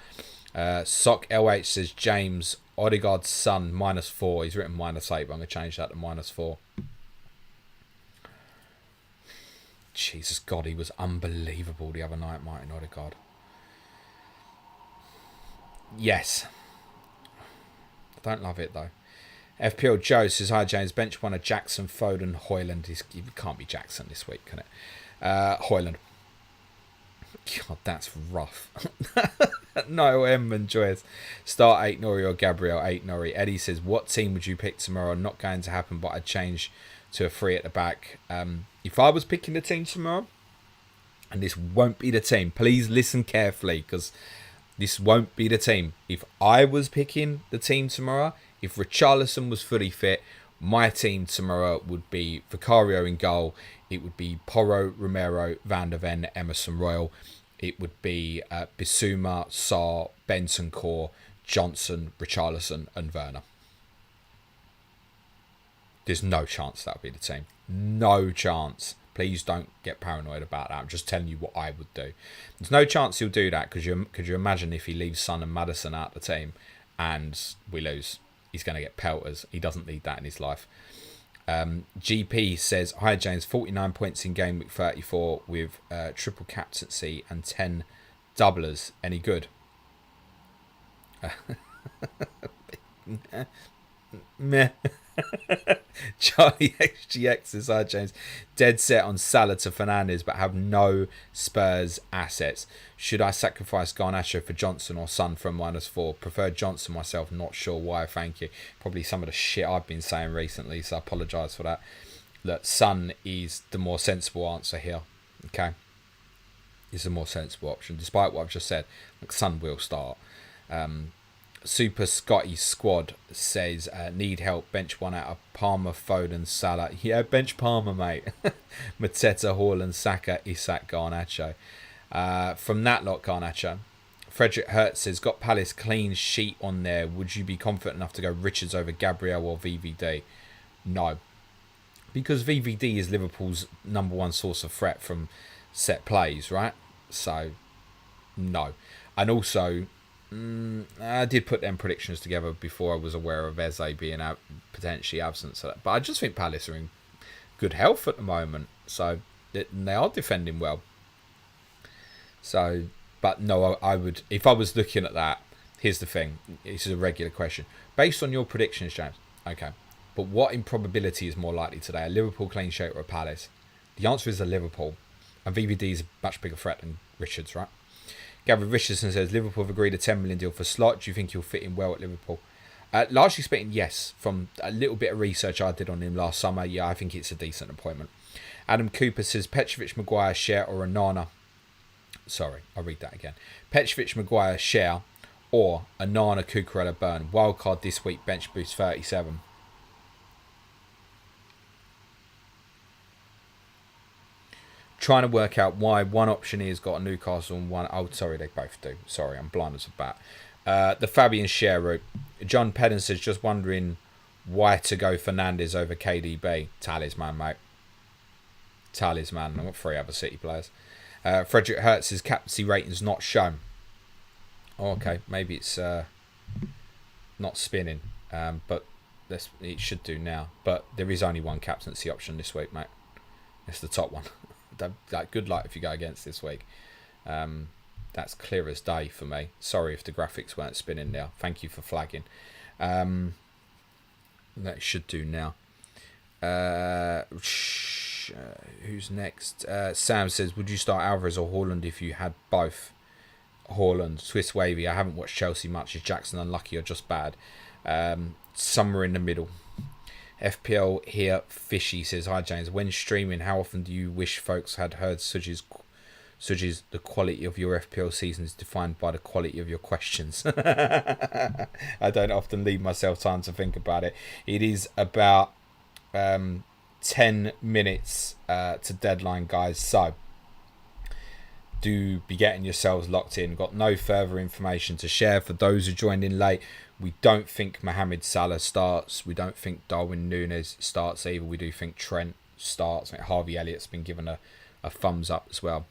Sock LH says, James, Odegaard's son, -4. He's written -8, but I'm going to change that to -4. Jesus God, he was unbelievable the other night, Martin Odegaard. Yes. I don't love it though. FPL Joe says, hi James, bench one of Jackson, Foden, Hoyland. It can't be Jackson this week, can it? Hoyland. God, that's rough. No, M and Joyce. Start 8 Nori or Gabriel 8 Nori. Eddie says, what team would you pick tomorrow? Not going to happen, but I'd change to a 3 at the back. If I was picking the team tomorrow, and this won't be the team, please listen carefully, because this won't be the team. If I was picking the team tomorrow, if Richarlison was fully fit, my team tomorrow would be Vicario in goal. It would be Porro, Romero, Van der Ven, Emerson Royal. It would be Bissouma, Sarr, Bentancur, Johnson, Richarlison and Werner. There's no chance that would be the team. No chance. Please don't get paranoid about that. I'm just telling you what I would do. There's no chance he'll do that, because could you imagine if he leaves Son and Maddison out the team and we lose? He's going to get pelters. He doesn't need that in his life. GP says, hi James, 49 points in Gameweek 34 with triple captaincy and 10 doublers. Any good? Meh. Charlie XGX says, hi James, dead set on Salah to Fernandes but have no Spurs assets. Should I sacrifice Garnacho for Johnson or Son from -4? Prefer Johnson myself, not sure why, thank you. Probably some of the shit I've been saying recently, so I apologise for that. Look, Son is the more sensible answer here, okay? Is the more sensible option, despite what I've just said. Like, Son will start. Super Scotty Squad says, need help, bench one out of Palmer, Foden, Salah. Yeah, bench Palmer, mate. Mateta, Haaland, Saka, Isak, Garnacho. From that lot, Garnacho. Frederick Hertz says, got Palace clean sheet on there. Would you be confident enough to go Richards over Gabriel or VVD? No. Because VVD is Liverpool's #1 source of threat from set plays, right? So, no. And also, I did put them predictions together before I was aware of Eze being potentially absent. So but I just think Palace are in good health at the moment. So they are defending well. So, but no, I would, if I was looking at that, here's the thing. This is a regular question. Based on your predictions, James, okay, but what in probability is more likely today? A Liverpool clean sheet or a Palace? The answer is a Liverpool. And VVD is a much bigger threat than Richards, right? Gavin Richardson says, Liverpool have agreed a 10 million deal for Slot. Do you think he'll fit in well at Liverpool? Largely speaking, yes. From a little bit of research I did on him last summer, yeah, I think it's a decent appointment. Adam Cooper says, Petrovic, Maguire, Share or Onana. Sorry, I'll read that again. Petrovic, Maguire, Share or Onana, Cucurella, Burn. Wildcard this week, bench boost 37. Trying to work out why one option here's got a Newcastle and one... Oh, sorry, they both do. Sorry, I'm blind as a bat. The Fabian Share route. John Pedden says, just wondering why to go Fernandes over KDB. Talisman, mate. Talisman. I've got 3 other City players. Frederick Hertz says, captaincy ratings not shown. Oh, okay, maybe it's not spinning. But it should do now. But there is only one captaincy option this week, mate. It's the top one. Good luck if you go against this week. That's clear as day for me. Sorry if the graphics weren't spinning now. Thank you for flagging. That should do now. Who's next? Sam says, would you start Alvarez or Haaland if you had both? Haaland, Swiss Wavy. I haven't watched Chelsea much. Is Jackson unlucky or just bad? Somewhere in the middle. FPL here, Fishy says, hi James, when streaming, how often do you wish folks had heard Suj's the quality of your FPL season is defined by the quality of your questions. I don't often leave myself time to think about it. It is about 10 minutes to deadline, guys, so do be getting yourselves locked in. Got no further information to share for those who joined in late. We don't think Mohamed Salah starts. We don't think Darwin Núñez starts either. We do think Trent starts. I think Harvey Elliott's been given a thumbs up as well.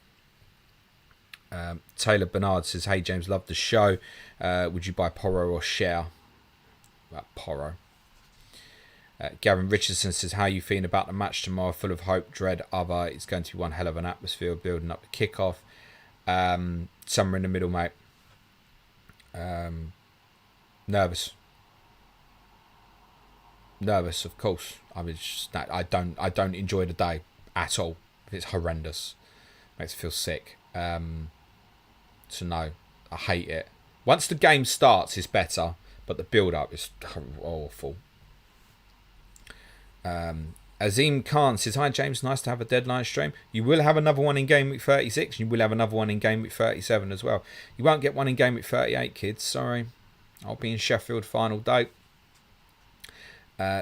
Taylor Bernard says, hey James, love the show. Would you buy Porro or Share? Well, Porro. Gavin Richardson says, how are you feeling about the match tomorrow? Full of hope, dread, other. It's going to be one hell of an atmosphere building up the kickoff. Somewhere in the middle, mate. Nervous, of course. I mean, I don't enjoy the day at all. It's horrendous. Makes me feel sick. So no, I hate it. Once the game starts, it's better, but the build-up is awful. Azim Khan says, hi James, nice to have a deadline stream. You will have another one in Game Week 36. You will have another one in Game Week 37 as well. You won't get one in Game Week 38, kids. Sorry. I'll be in Sheffield final day.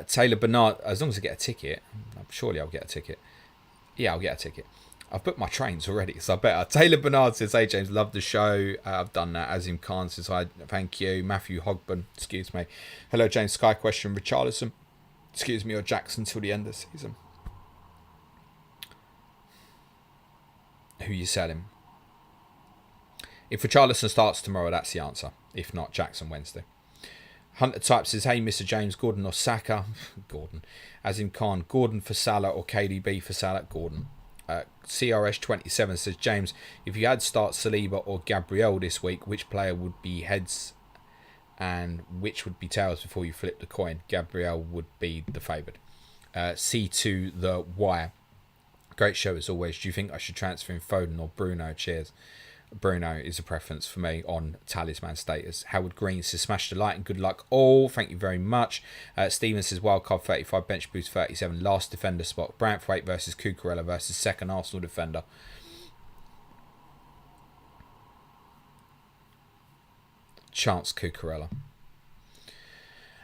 Taylor Bernard, as long as I get a ticket, surely I'll get a ticket. Yeah, I'll get a ticket. I've booked my trains already, so I better. Taylor Bernard says, hey James, love the show. I've done that. Azim Khan says, hi, thank you. Matthew Hogburn, excuse me. Hello James, Sky question, Richarlison, excuse me, or Jackson till the end of the season. Who you selling? If Richarlison starts tomorrow, that's the answer. If not, Jackson Wednesday. Hunter Type says, hey Mr. James, Gordon or Saka? Gordon. Azim Khan, Gordon for Salah or KDB for Salah? Gordon. CRS27 says, James, if you had start Saliba or Gabriel this week, which player would be heads and which would be tails before you flip the coin? Gabriel would be the favoured. C2 the wire. Great show as always. Do you think I should transfer in Foden or Bruno? Cheers. Bruno is a preference for me on talisman status. Howard Green says, smash the like and good luck all. Thank you very much. Steven says, wildcard 35, bench boost 37, last defender spot. Branthwaite versus Cucurella versus second Arsenal defender. Chance Cucurella.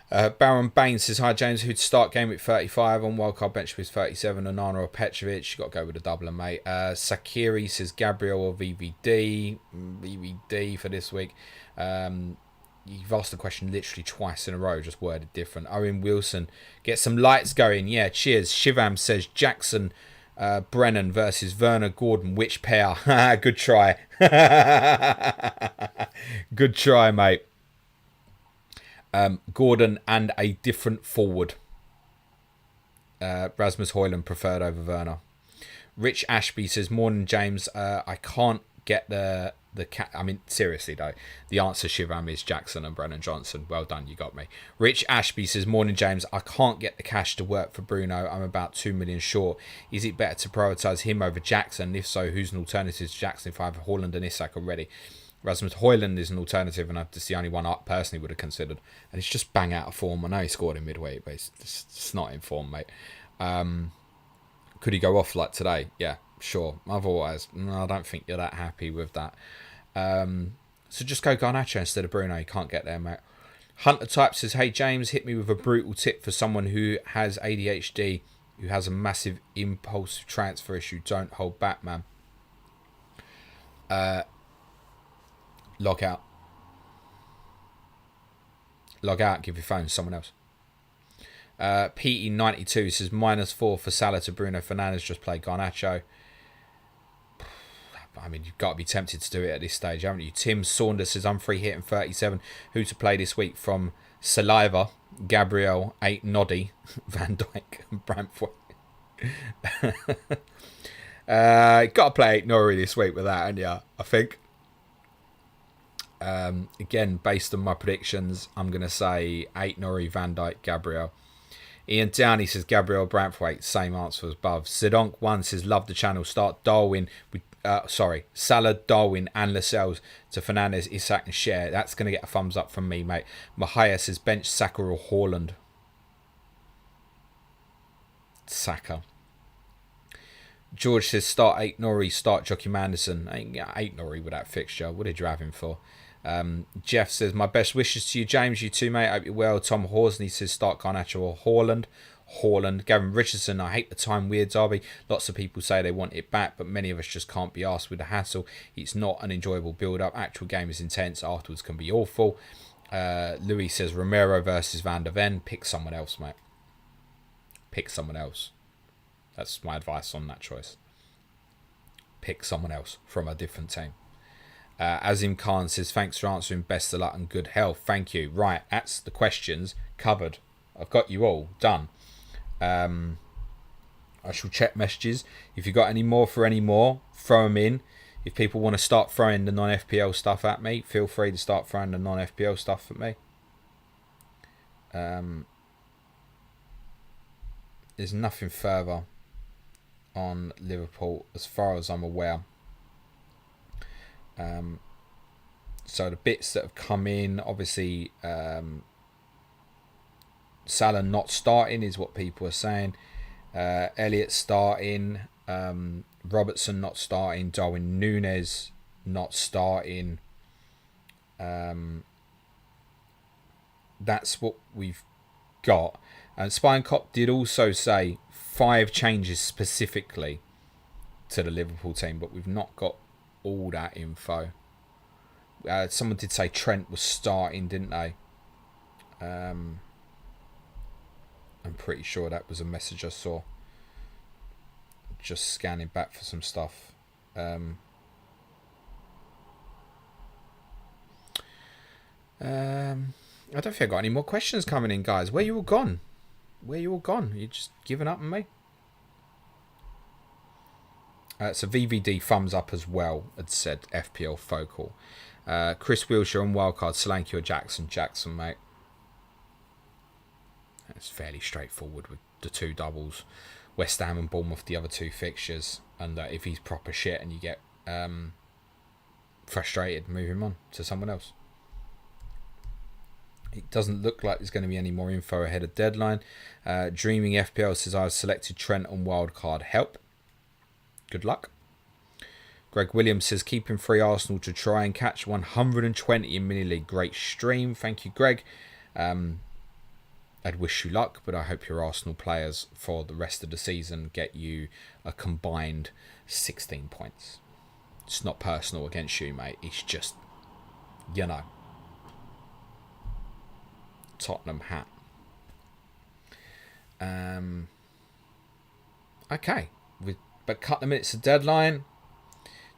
Baron Bain says, hi James, who'd start game at 35 on wildcard bench with 37, Onana or Petrovic? You got to go with a doubler, mate. Sakiri says Gabriel or VVD for this week. You've asked the question literally twice in a row, just worded different. Owen Wilson, get some lights going. Yeah, cheers. Shivam says Jackson Brennan versus Werner Gordon. Which pair? Good try. Good try, mate. Gordon and a different forward. Rasmus Højlund preferred over Werner. Rich Ashby says, morning James, I can't get the I mean, seriously though, the answer, Shivam, is Jackson and Brennan Johnson. Well done, you got me. Rich Ashby says, morning James, I can't get the cash to work for Bruno. I'm about 2 million short. Is it better to prioritise him over Jackson? If so, who's an alternative to Jackson if I have Haaland and Isak already? Rasmus Højlund is an alternative, and that's the only one I personally would have considered. And it's just bang out of form. I know he scored in midweek, but it's not in form, mate. Could he go off like today? Yeah, sure. Otherwise, no, I don't think you're that happy with that. So just go Garnacho instead of Bruno. You can't get there, mate. Hunter Type says, hey James, hit me with a brutal tip for someone who has ADHD, who has a massive impulsive transfer issue. Don't hold back, man. Log out. Log out, give your phone to someone else. PE92 says, -4 for Salah to Bruno Fernandes, just play Garnacho. I mean, you've got to be tempted to do it at this stage, haven't you? Tim Saunders says, I'm free hitting 37. Who to play this week from Saliva, Gabriel, 8 Noddy, Van Dijk, and Branthwaite. Got to play 8 Norrie this week with that, haven't you? I think. Again, based on my predictions, I'm going to say 8 Norrie, Van Dijk, Gabriel. Ian Downey says Gabriel, Branthwaite, same answer as above. Zedonk1 says, love the channel, start Darwin with Salah, Darwin and Lascelles to Fernandes, Isak and Share. That's going to get a thumbs up from me, mate. Mahaya says bench Saka or Haaland. Saka. George says start 8 Norrie, start Joachim Anderson. 8 Norrie with that fixture. What did you have him for? Jeff says, my best wishes to you, James. You too, mate. Hope you're well. Tom Horsley says start Garnacho or Haaland. Gavin Richardson, I hate the time weird derby. Lots of people say they want it back, but many of us just can't be asked with the hassle. It's not an enjoyable build-up. Actual game is intense. Afterwards can be awful. Louis says Romero versus Van der Ven. Pick someone else, mate. Pick someone else. That's my advice on that choice. Pick someone else from a different team. Azim Khan says, thanks for answering. Best of luck and good health. Thank you. Right, that's the questions covered. I've got you all done. I shall check messages. If you've got any more for any more, throw them in. If people want to start throwing the non-FPL stuff at me, feel free to start throwing the non-FPL stuff at me. There's nothing further on Liverpool as far as I'm aware. So the bits that have come in, obviously, Salah not starting is what people are saying. Elliott starting, Robertson not starting, Darwin Núñez not starting. That's what we've got. And Spine Cop did also say 5 changes specifically to the Liverpool team, but we've not got all that info. Someone did say Trent was starting, didn't they? I'm pretty sure that was a message I saw. Just scanning back for some stuff. I don't think I've got any more questions coming in, guys. Where you all gone? You just giving up on me? So VVD thumbs up as well, had said FPL Focal. Chris Wilshire on wildcard, Solanke or Jackson. Jackson, mate. It's fairly straightforward with the 2 doubles. West Ham and Bournemouth, the other 2 fixtures. And if he's proper shit and you get frustrated, move him on to someone else. It doesn't look like there's going to be any more info ahead of deadline. Dreaming FPL says I've selected Trent on wildcard. Help. Good luck. Greg Williams says keeping free Arsenal to try and catch 120 in mini league. Great stream. Thank you, Greg. I'd wish you luck, but I hope your Arsenal players for the rest of the season get you a combined 16 points. It's not personal against you, mate. It's just, you know, Tottenham hat. Okay, but cut the minutes to deadline.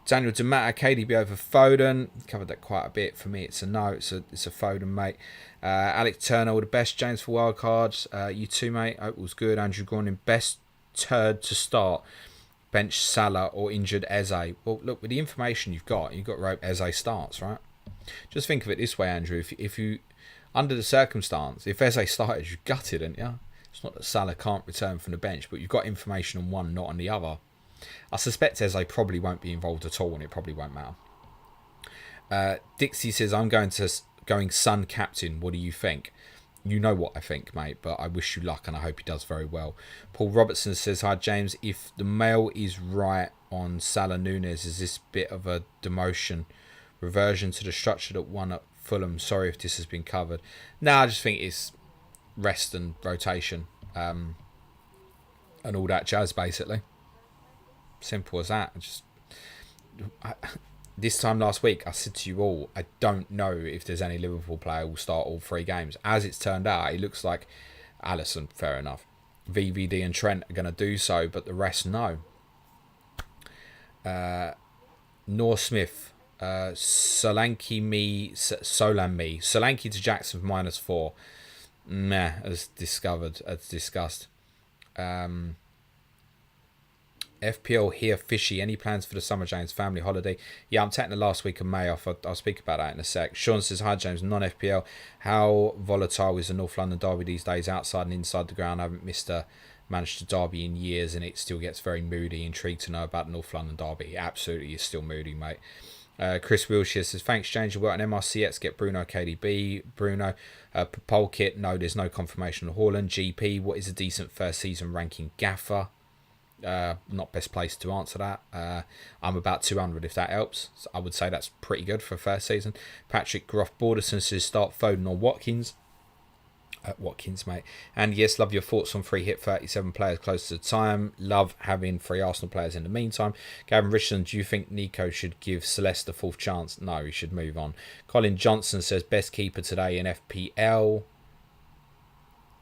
Daniel Demata, KDB over Foden. Covered that quite a bit. For me, it's a no. It's a Foden, mate. Alex Turner, all the best. James for wildcards. You too, mate. Hope it was good. Andrew Gordon, best turd to start. Bench Salah or injured Eze. Well, look, with the information you've got to hope Eze starts, right? Just think of it this way, Andrew. If you, under the circumstance, if Eze started, you're gutted, aren't you? It's not that Salah can't return from the bench, but you've got information on one, not on the other. I suspect Eze probably won't be involved at all, and it probably won't matter. Dixie says, I'm going Sun captain. What do you think? You know what I think, mate, but I wish you luck, and I hope he does very well. Paul Robertson says, hi, James. If the mail is right on Salah Núñez, is this bit of a demotion, reversion to the structure that won at Fulham? Sorry if this has been covered. No, I just think it's rest and rotation and all that jazz, basically. Simple as that. This time last week, I said to you all, I don't know if there's any Liverpool player who will start all 3 games. As it's turned out, it looks like Alisson, fair enough. VVD and Trent are going to do so, but the rest, no. Nor Smith, Solanke to Jackson for -4. Meh, as discussed. FPL here fishy. Any plans for the summer, James? Family holiday? Yeah, I'm taking the last week of May off. I'll speak about that in a sec. Sean says, hi, James. Non-FPL. How volatile is the North London derby these days, outside and inside the ground? I haven't missed a Manchester derby in years, and it still gets very moody. Intrigued to know about the North London derby. It absolutely is still moody, mate. Chris Wilshire says, thanks, James. You've got an MRCX. Get Bruno KDB. Bruno. Popol kit. No, there's no confirmation of Haaland. GP. What is a decent first season ranking? Gaffer. Not best place to answer that. I'm about 200 if that helps. So I would say that's pretty good for a first season. Patrick Groff Borderson says start Foden or Watkins. Watkins, mate. And yes, love your thoughts on free hit 37 players close to the time. Love having 3 Arsenal players in the meantime. Gavin Richardson, do you think Nico should give Celeste a 4th chance? No, he should move on. Colin Johnson says best keeper today in FPL.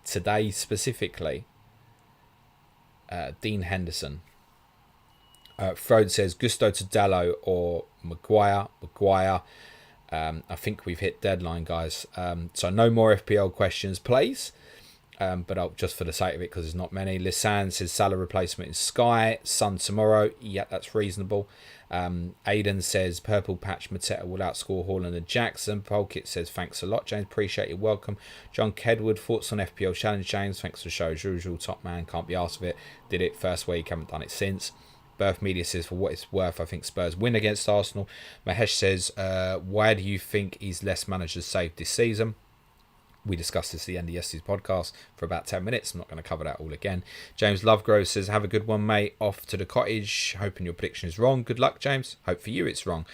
Today specifically. Dean Henderson. Frode says Gusto to Dallo or Maguire. I think we've hit deadline, guys. So no more FPL questions, please. but just for the sake of it, because there's not many. Lisanne says Salah replacement is Sky. Sun tomorrow. Yeah, that's reasonable. Aidan says Purple Patch Mateta will outscore Haaland and Jackson. Polkit says thanks a lot, James. Appreciate your welcome. John Kedwood, thoughts on FPL Challenge, James. Thanks for the show as usual. Top man, can't be asked of it. Did it first week, haven't done it since. Birth Media says, for what it's worth, I think Spurs win against Arsenal. Mahesh says, why do you think he's less managers saved this season? We discussed this at the end of yesterday's podcast for about 10 minutes. I'm not going to cover that all again. James Lovegrove says, have a good one, mate. Off to the cottage. Hoping your prediction is wrong. Good luck, James. Hope for you it's wrong.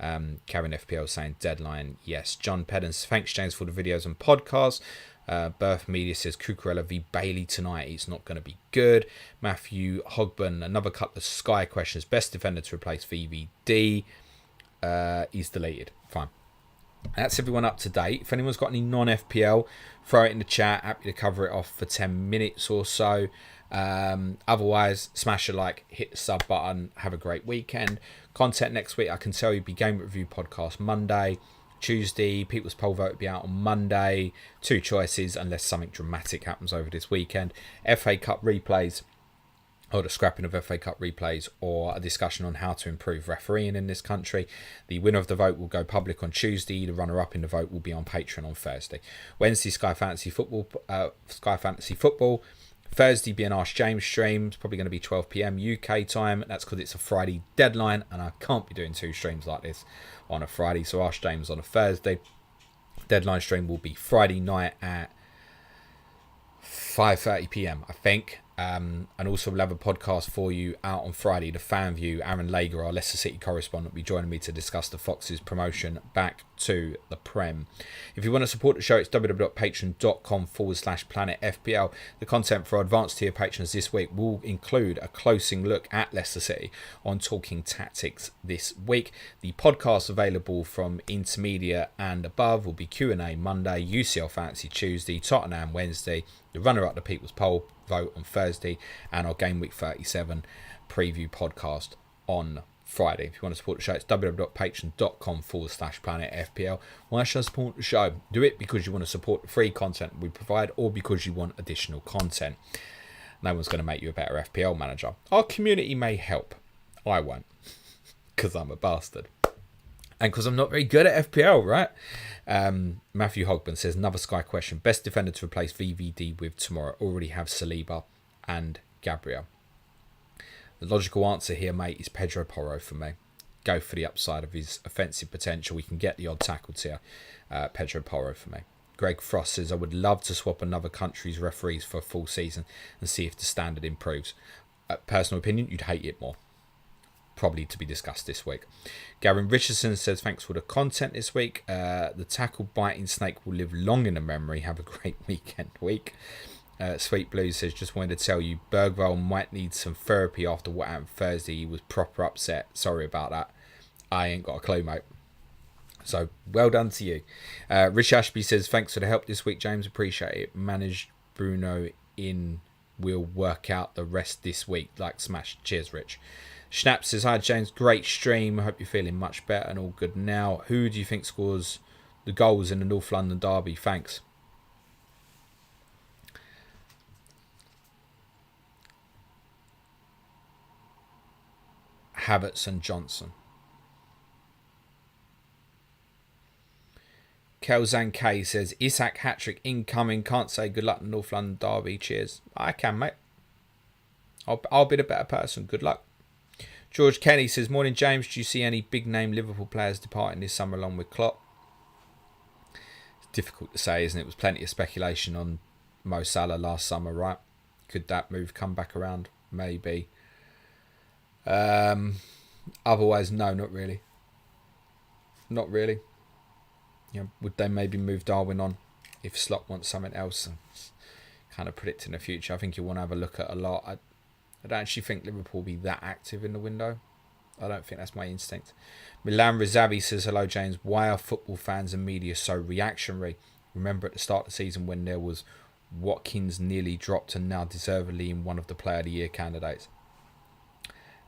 Karen FPL saying deadline. Yes. John Pedden, thanks, James, for the videos and podcasts. Birth Media says Cucurella v Bailey tonight. It's not going to be good. Matthew Hogburn, another couple of Sky questions. Best defender to replace VVD. He's deleted. Fine. That's everyone up to date. If anyone's got any non-FPL, throw it in the chat. Happy to cover it off for 10 minutes or so. Otherwise, smash a like, hit the sub button. Have a great weekend. Content next week, I can tell you, be Game Review podcast Monday. Tuesday, People's Poll Vote will be out on Monday. 2 choices, unless something dramatic happens over this weekend. FA Cup replays, or the scrapping of FA Cup replays, or a discussion on how to improve refereeing in this country. The winner of the vote will go public on Tuesday. The runner-up in the vote will be on Patreon on Thursday. Wednesday, Sky Fantasy Football. Thursday, be an Ask James stream. It's probably going to be 12 p.m. UK time. That's because it's a Friday deadline, and I can't be doing 2 streams like this on a Friday. So Ask James on a Thursday. Deadline stream will be Friday night at 5:30 p.m. I think. And also we'll have a podcast for you out on Friday. The Fan View, Aaron Lager, our Leicester City correspondent, will be joining me to discuss the Foxes promotion back to the Prem. If you want to support the show, it's www.patreon.com/planetfpl. The content for our advanced tier patrons this week will include a closing look at Leicester City on Talking Tactics this week. The podcast available from intermediate and above will be Q&A Monday, UCL Fantasy Tuesday, Tottenham Wednesday, the runner-up the People's Poll Vote on Thursday, and our Gameweek 37 preview podcast on Friday. If you want to support the show, it's www.patreon.com/planetfpl. Why should I support the show? Do it because you want to support the free content we provide, or because you want additional content. No one's going to make you a better FPL manager. Our community may help. I won't, because I'm a bastard. And because I'm not very good at FPL, right? Matthew Hogburn says, another Sky question. Best defender to replace VVD with tomorrow. Already have Saliba and Gabriel. The logical answer here, mate, is Pedro Porro for me. Go for the upside of his offensive potential. We can get the odd tackles here. Pedro Porro for me. Greg Frost says, I would love to swap another country's referees for a full season and see if the standard improves. Personal opinion, you'd hate it more. Probably to be discussed this week. Gavin Richardson says, thanks for the content this week. The tackle biting snake will live long in the memory. Have a great weekend week. Sweet Blue says, just wanted to tell you, Bergvall might need some therapy after what happened Thursday. He was proper upset. Sorry about that. I ain't got a clue, mate. So, well done to you. Rich Ashby says, thanks for the help this week, James. Appreciate it. Managed Bruno in. We'll work out the rest this week. Like smash. Cheers, Rich. Schnapp says, hi James, great stream. I hope you're feeling much better and all good now. Who do you think scores the goals in the North London derby? Thanks. Havertz and Johnson. Kelzan K says, Isak hat-trick incoming. Can't say good luck in the North London derby. Cheers. I can, mate. I'll be the better person. Good luck. George Kenny says, morning James, do you see any big name Liverpool players departing this summer along with Klopp? It's difficult to say, isn't it? There was plenty of speculation on Mo Salah last summer, right? Could that move come back around? Maybe. Otherwise, no, not really. Not really. You know, would they maybe move Darwin on if Slot wants something else? Kind of predicting the future. I think you want to have a look at a lot. I don't actually think Liverpool will be that active in the window. I don't think that's my instinct. Milan Rizavi says, hello James, why are football fans and media so reactionary? Remember at the start of the season when there was Watkins nearly dropped and now deservedly in one of the Player of the Year candidates?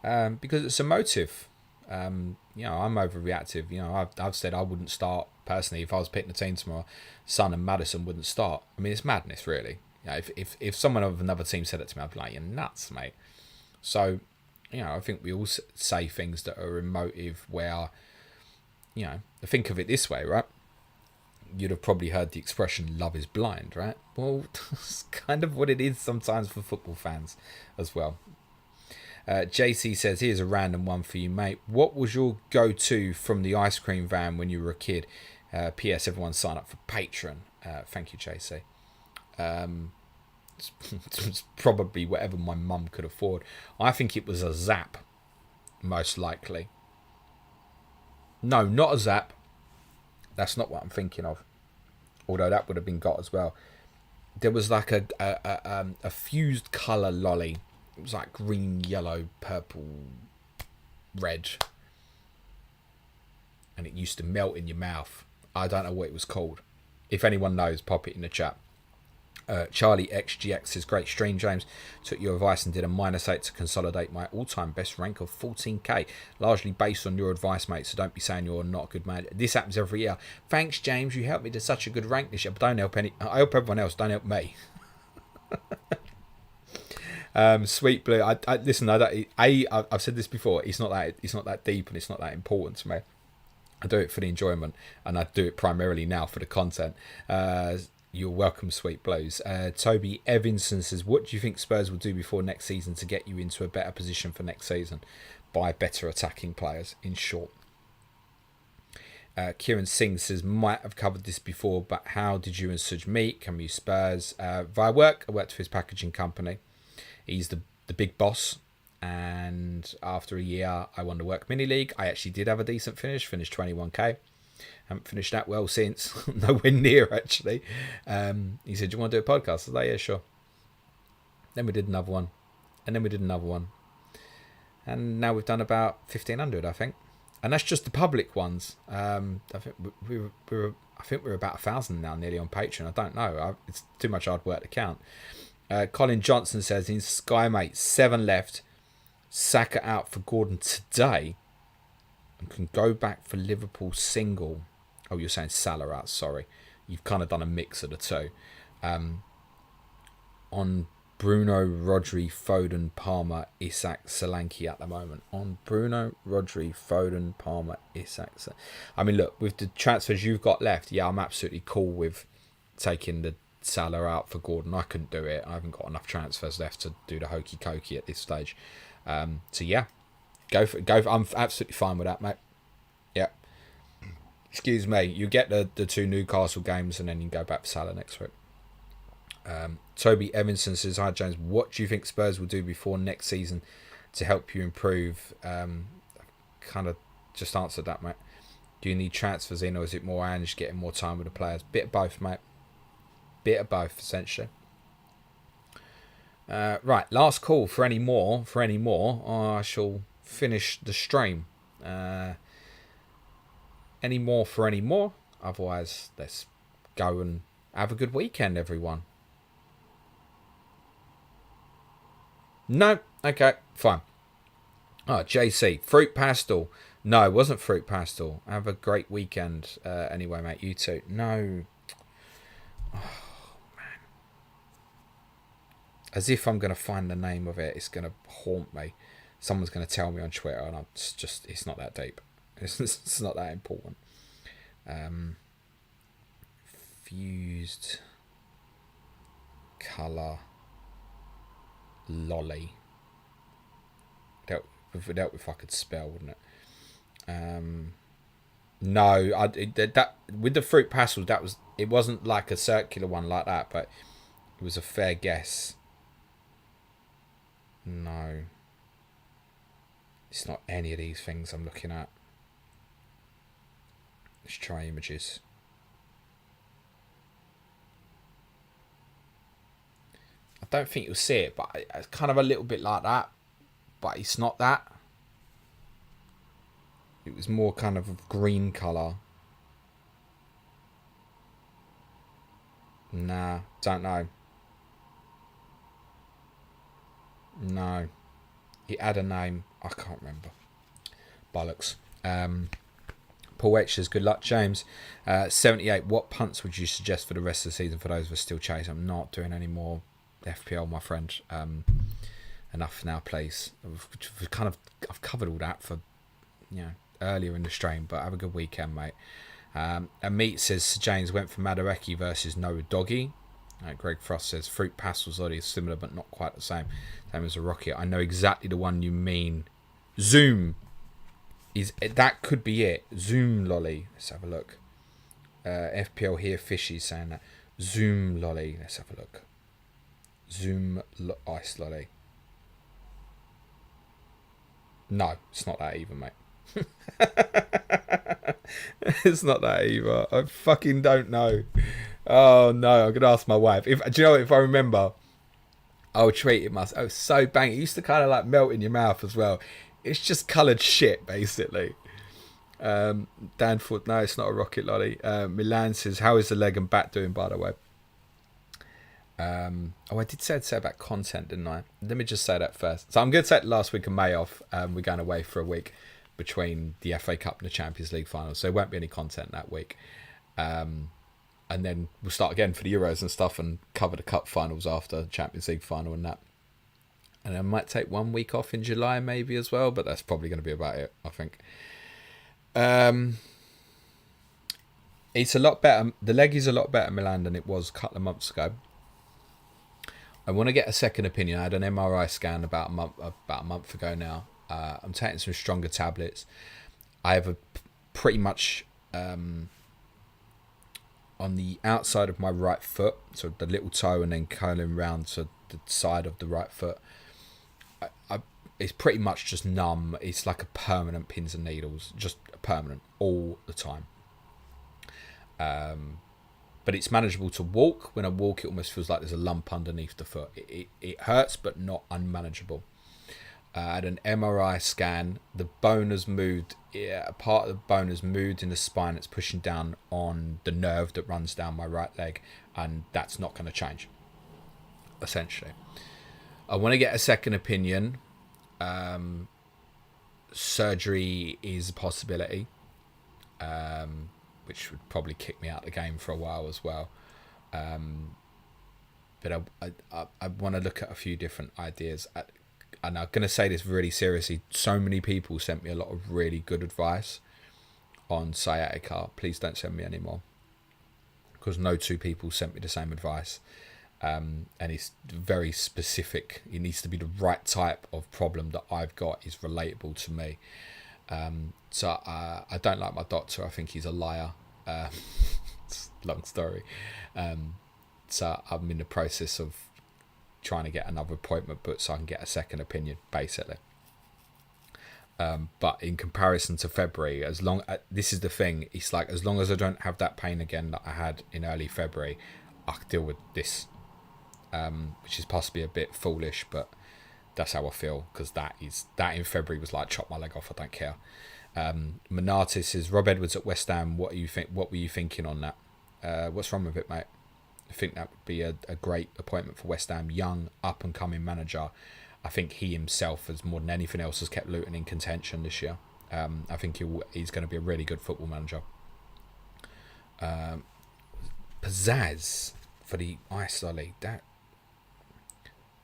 Because it's emotive. I'm overreactive. I've said I wouldn't start personally if I was picking the team tomorrow. Son and Maddison wouldn't start. I mean, it's madness, really. You know, if someone of another team said it to me, I'd be like, you're nuts, mate. So, you know, I think we all say things that are emotive where, you know, think of it this way, right? You'd have probably heard the expression love is blind, right? Well, that's kind of what it is sometimes for football fans as well. JC says, here's a random one for you, mate. What was your go-to from the ice cream van when you were a kid? P.S. Everyone sign up for Patreon. Thank you, JC. It's probably whatever my mum could afford. I think it was a Zap, most likely. No, not a Zap. That's not what I'm thinking of. Although that would have been got as well. There was like a fused colour lolly. It was like green, yellow, purple, red. And it used to melt in your mouth. I don't know what it was called. If anyone knows, pop it in the chat. Charlie XGX says, great stream, James. Took your advice and did a -8 to consolidate my all-time best rank of 14k. Largely based on your advice, mate, so don't be saying you're not a good man. This happens every year. Thanks, James. You helped me to such a good rank this year, but don't help I help everyone else. Don't help me. Sweet Blue. I listen. I've said this before. It's not that deep and it's not that important to me. I do it for the enjoyment, and I do it primarily now for the content. You're welcome, Sweet Blues. Toby Evanson says, what do you think Spurs will do before next season to get you into a better position for next season? Buy better attacking players, in short. Kieran Singh says, might have covered this before, but how did you and Suj meet? Can we use Spurs? Via work, I worked for his packaging company. He's the big boss. And after a year, I won the Work Mini League. I actually did have a decent finish, finished 21k. Haven't finished that well since. Nowhere near, actually. He said, do you want to do a podcast? I was like, yeah, sure. Then we did another one. And then we did another one. And now we've done about 1,500, I think. And that's just the public ones. I think we're about 1,000 now, nearly on Patreon. I don't know. It's too much hard work to count. Colin Johnson says, in Sky, mate, 7 left. Saka out for Gordon today. And can go back for Liverpool single. Oh, you're saying Salah out, sorry. You've kind of done a mix of the two. On Bruno, Rodri, Foden, Palmer, Isak, Solanke at the moment. On Bruno, Rodri, Foden, Palmer, Isak. I mean, look, with the transfers you've got left, yeah, I'm absolutely cool with taking the Salah out for Gordon. I couldn't do it. I haven't got enough transfers left to do the hokey cokey at this stage. So yeah, go for. I'm absolutely fine with that, mate. Yeah. Excuse me. You get the 2 Newcastle games and then you can go back for Salah next week. Toby Evanson says, hi James, what do you think Spurs will do before next season to help you improve? Kind of just answered that, mate. Do you need transfers in, or is it more Ange getting more time with the players? Bit of both, mate. Bit of both, essentially. Right, last call for any more. I shall finish the stream. Any more? Otherwise, let's go and have a good weekend, everyone. No? Okay, fine. Oh, JC, fruit pastel. No, it wasn't fruit pastel. Have a great weekend. Anyway, mate, you too. No. Oh, man. As if I'm going to find the name of it. It's going to haunt me. Someone's going to tell me on Twitter, and it's not that deep. It's not that important. Fused colour lolly. Dealt if I could spell, wouldn't it? No, that with the fruit pastel, it wasn't like a circular one like that, but it was a fair guess. No, it's not any of these things I'm looking at. Let's try images. I don't think you'll see it, but it's kind of a little bit like that, but it's not that. It was more kind of a green colour. Nah, don't know. No. It had a name. I can't remember. Bollocks. Paul H says, good luck, James. 78, what punts would you suggest for the rest of the season for those of us still chasing? I'm not doing any more FPL, my friend. Enough now, please. I've covered all that for, earlier in the stream, but have a good weekend, mate. And Meat says, James went for Madueke versus Noah Doggy. Greg Frost says, Fruit Pastels Lolly is similar, but not quite the same. Same as a Rocket. I know exactly the one you mean. Zoom. That could be it. Zoom Lolly. Let's have a look. FPL here, Fishy saying that. Zoom Lolly. Let's have a look. Zoom Ice Lolly. No, it's not that either, mate. It's not that either. I fucking don't know. Oh no, I'm gonna ask my wife. Do you know what, if I remember, I'll treat it myself. Oh, so bang! It used to kind of like melt in your mouth as well. It's just coloured shit, basically. Danforth, no, it's not a Rocket Lolly. Milan says, how is the leg and back doing, by the way? I did say about content, didn't I? Let me just say that first. So I'm going to take the last week of May off. We're going away for a week between the FA Cup and the Champions League finals, so there won't be any content that week. And then we'll start again for the Euros and stuff and cover the Cup finals after Champions League final and that. And I might take 1 week off in July maybe as well, but that's probably going to be about it, I think. It's a lot better. The leg is a lot better, Milan, than it was a couple of months ago. I want to get a second opinion. I had an MRI scan about a month ago now. I'm taking some stronger tablets. I have a pretty much on the outside of my right foot, so the little toe, and then curling round to the side of the right foot. It's pretty much just numb. It's like a permanent pins and needles, just permanent all the time. But it's manageable to walk. When I walk, it almost feels like there's a lump underneath the foot. It hurts, but not unmanageable. I had an MRI scan. The bone has moved. A part of the bone has moved in the spine. It's pushing down on the nerve that runs down my right leg, and that's not going to change, essentially. I want to get a second opinion. Surgery is a possibility, which would probably kick me out of the game for a while as well. But I want to look at a few different ideas. And I'm going to say this really seriously. So many people sent me a lot of really good advice on sciatica. Please don't send me any more, because no two people sent me the same advice. And it's very specific. It needs to be the right type of problem that I've got is relatable to me. So I don't like my doctor. I think he's a liar. It's a long story. So I'm in the process of trying to get another appointment booked so I can get a second opinion, basically. But in comparison to February, this is the thing. It's like, as long as I don't have that pain again that I had in early February, I can deal with this. Which is possibly a bit foolish, but that's how I feel, because that in February was like, chop my leg off, I don't care. Manati says, Rob Edwards at West Ham, what were you thinking on that? What's wrong with it, mate? I think that would be a great appointment for West Ham. Young, up and coming manager. I think he himself, as more than anything else, has kept Luton in contention this year. I think he's going to be a really good football manager. Pizzazz for the Ice Lolly. That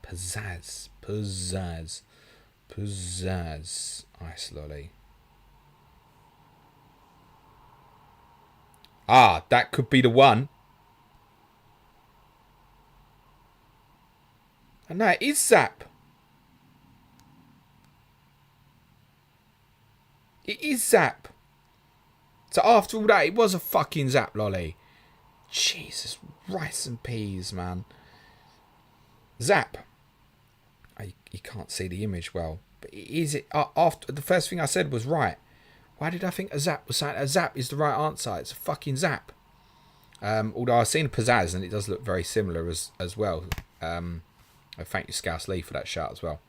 Pizzazz, Ice Lolly. Ah, that could be the one. And no, it is Zap. It is Zap. So after all that, it was a fucking Zap Lolly. Jesus, rice and peas, man. Zap. You can't see the image well, but is it after the first thing I said was right? Why did I think a Zap was saying a Zap is the right answer? It's a fucking Zap. Although I've seen a Pizzazz and it does look very similar as well. I thank you, Scouse Lee, for that shout as well.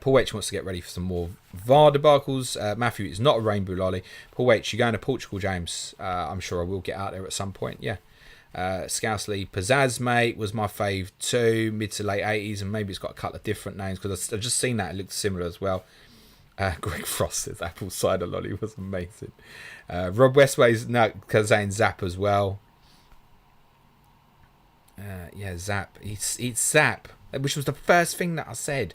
Paul H wants to get ready for some more VAR debacles. Matthew, is not a rainbow lolly. Paul H, you're going to Portugal, James. I'm sure I will get out there at some point. Yeah. Scouse Lee, Pizzazz, mate, was my fave too. Mid to late 80s, and maybe it's got a couple of different names, because I've just seen that. It looks similar as well. Greg Frost says apple cider lolly was amazing. Rob Westway's saying Zap as well. Yeah, Zap. It's Zap, which was the first thing that I said.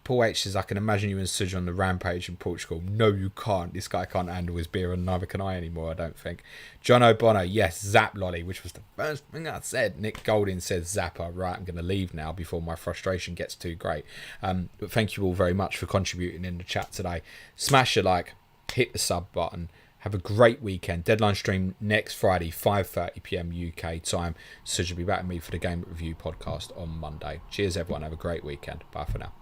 Paul H says, I can imagine you and Suj on the rampage in Portugal. No, you can't. This guy can't handle his beer, and neither can I anymore, I don't think. John O'Bono, yes, Zap Lolly, which was the first thing I said. Nick Golding says Zapper. Right, I'm going to leave now before my frustration gets too great. But thank you all very much for contributing in the chat today. Smash a like, hit the sub button. Have a great weekend. Deadline stream next Friday, 5:30 PM UK time. Suj will be back with me for the Game Review podcast on Monday. Cheers, everyone. Have a great weekend. Bye for now.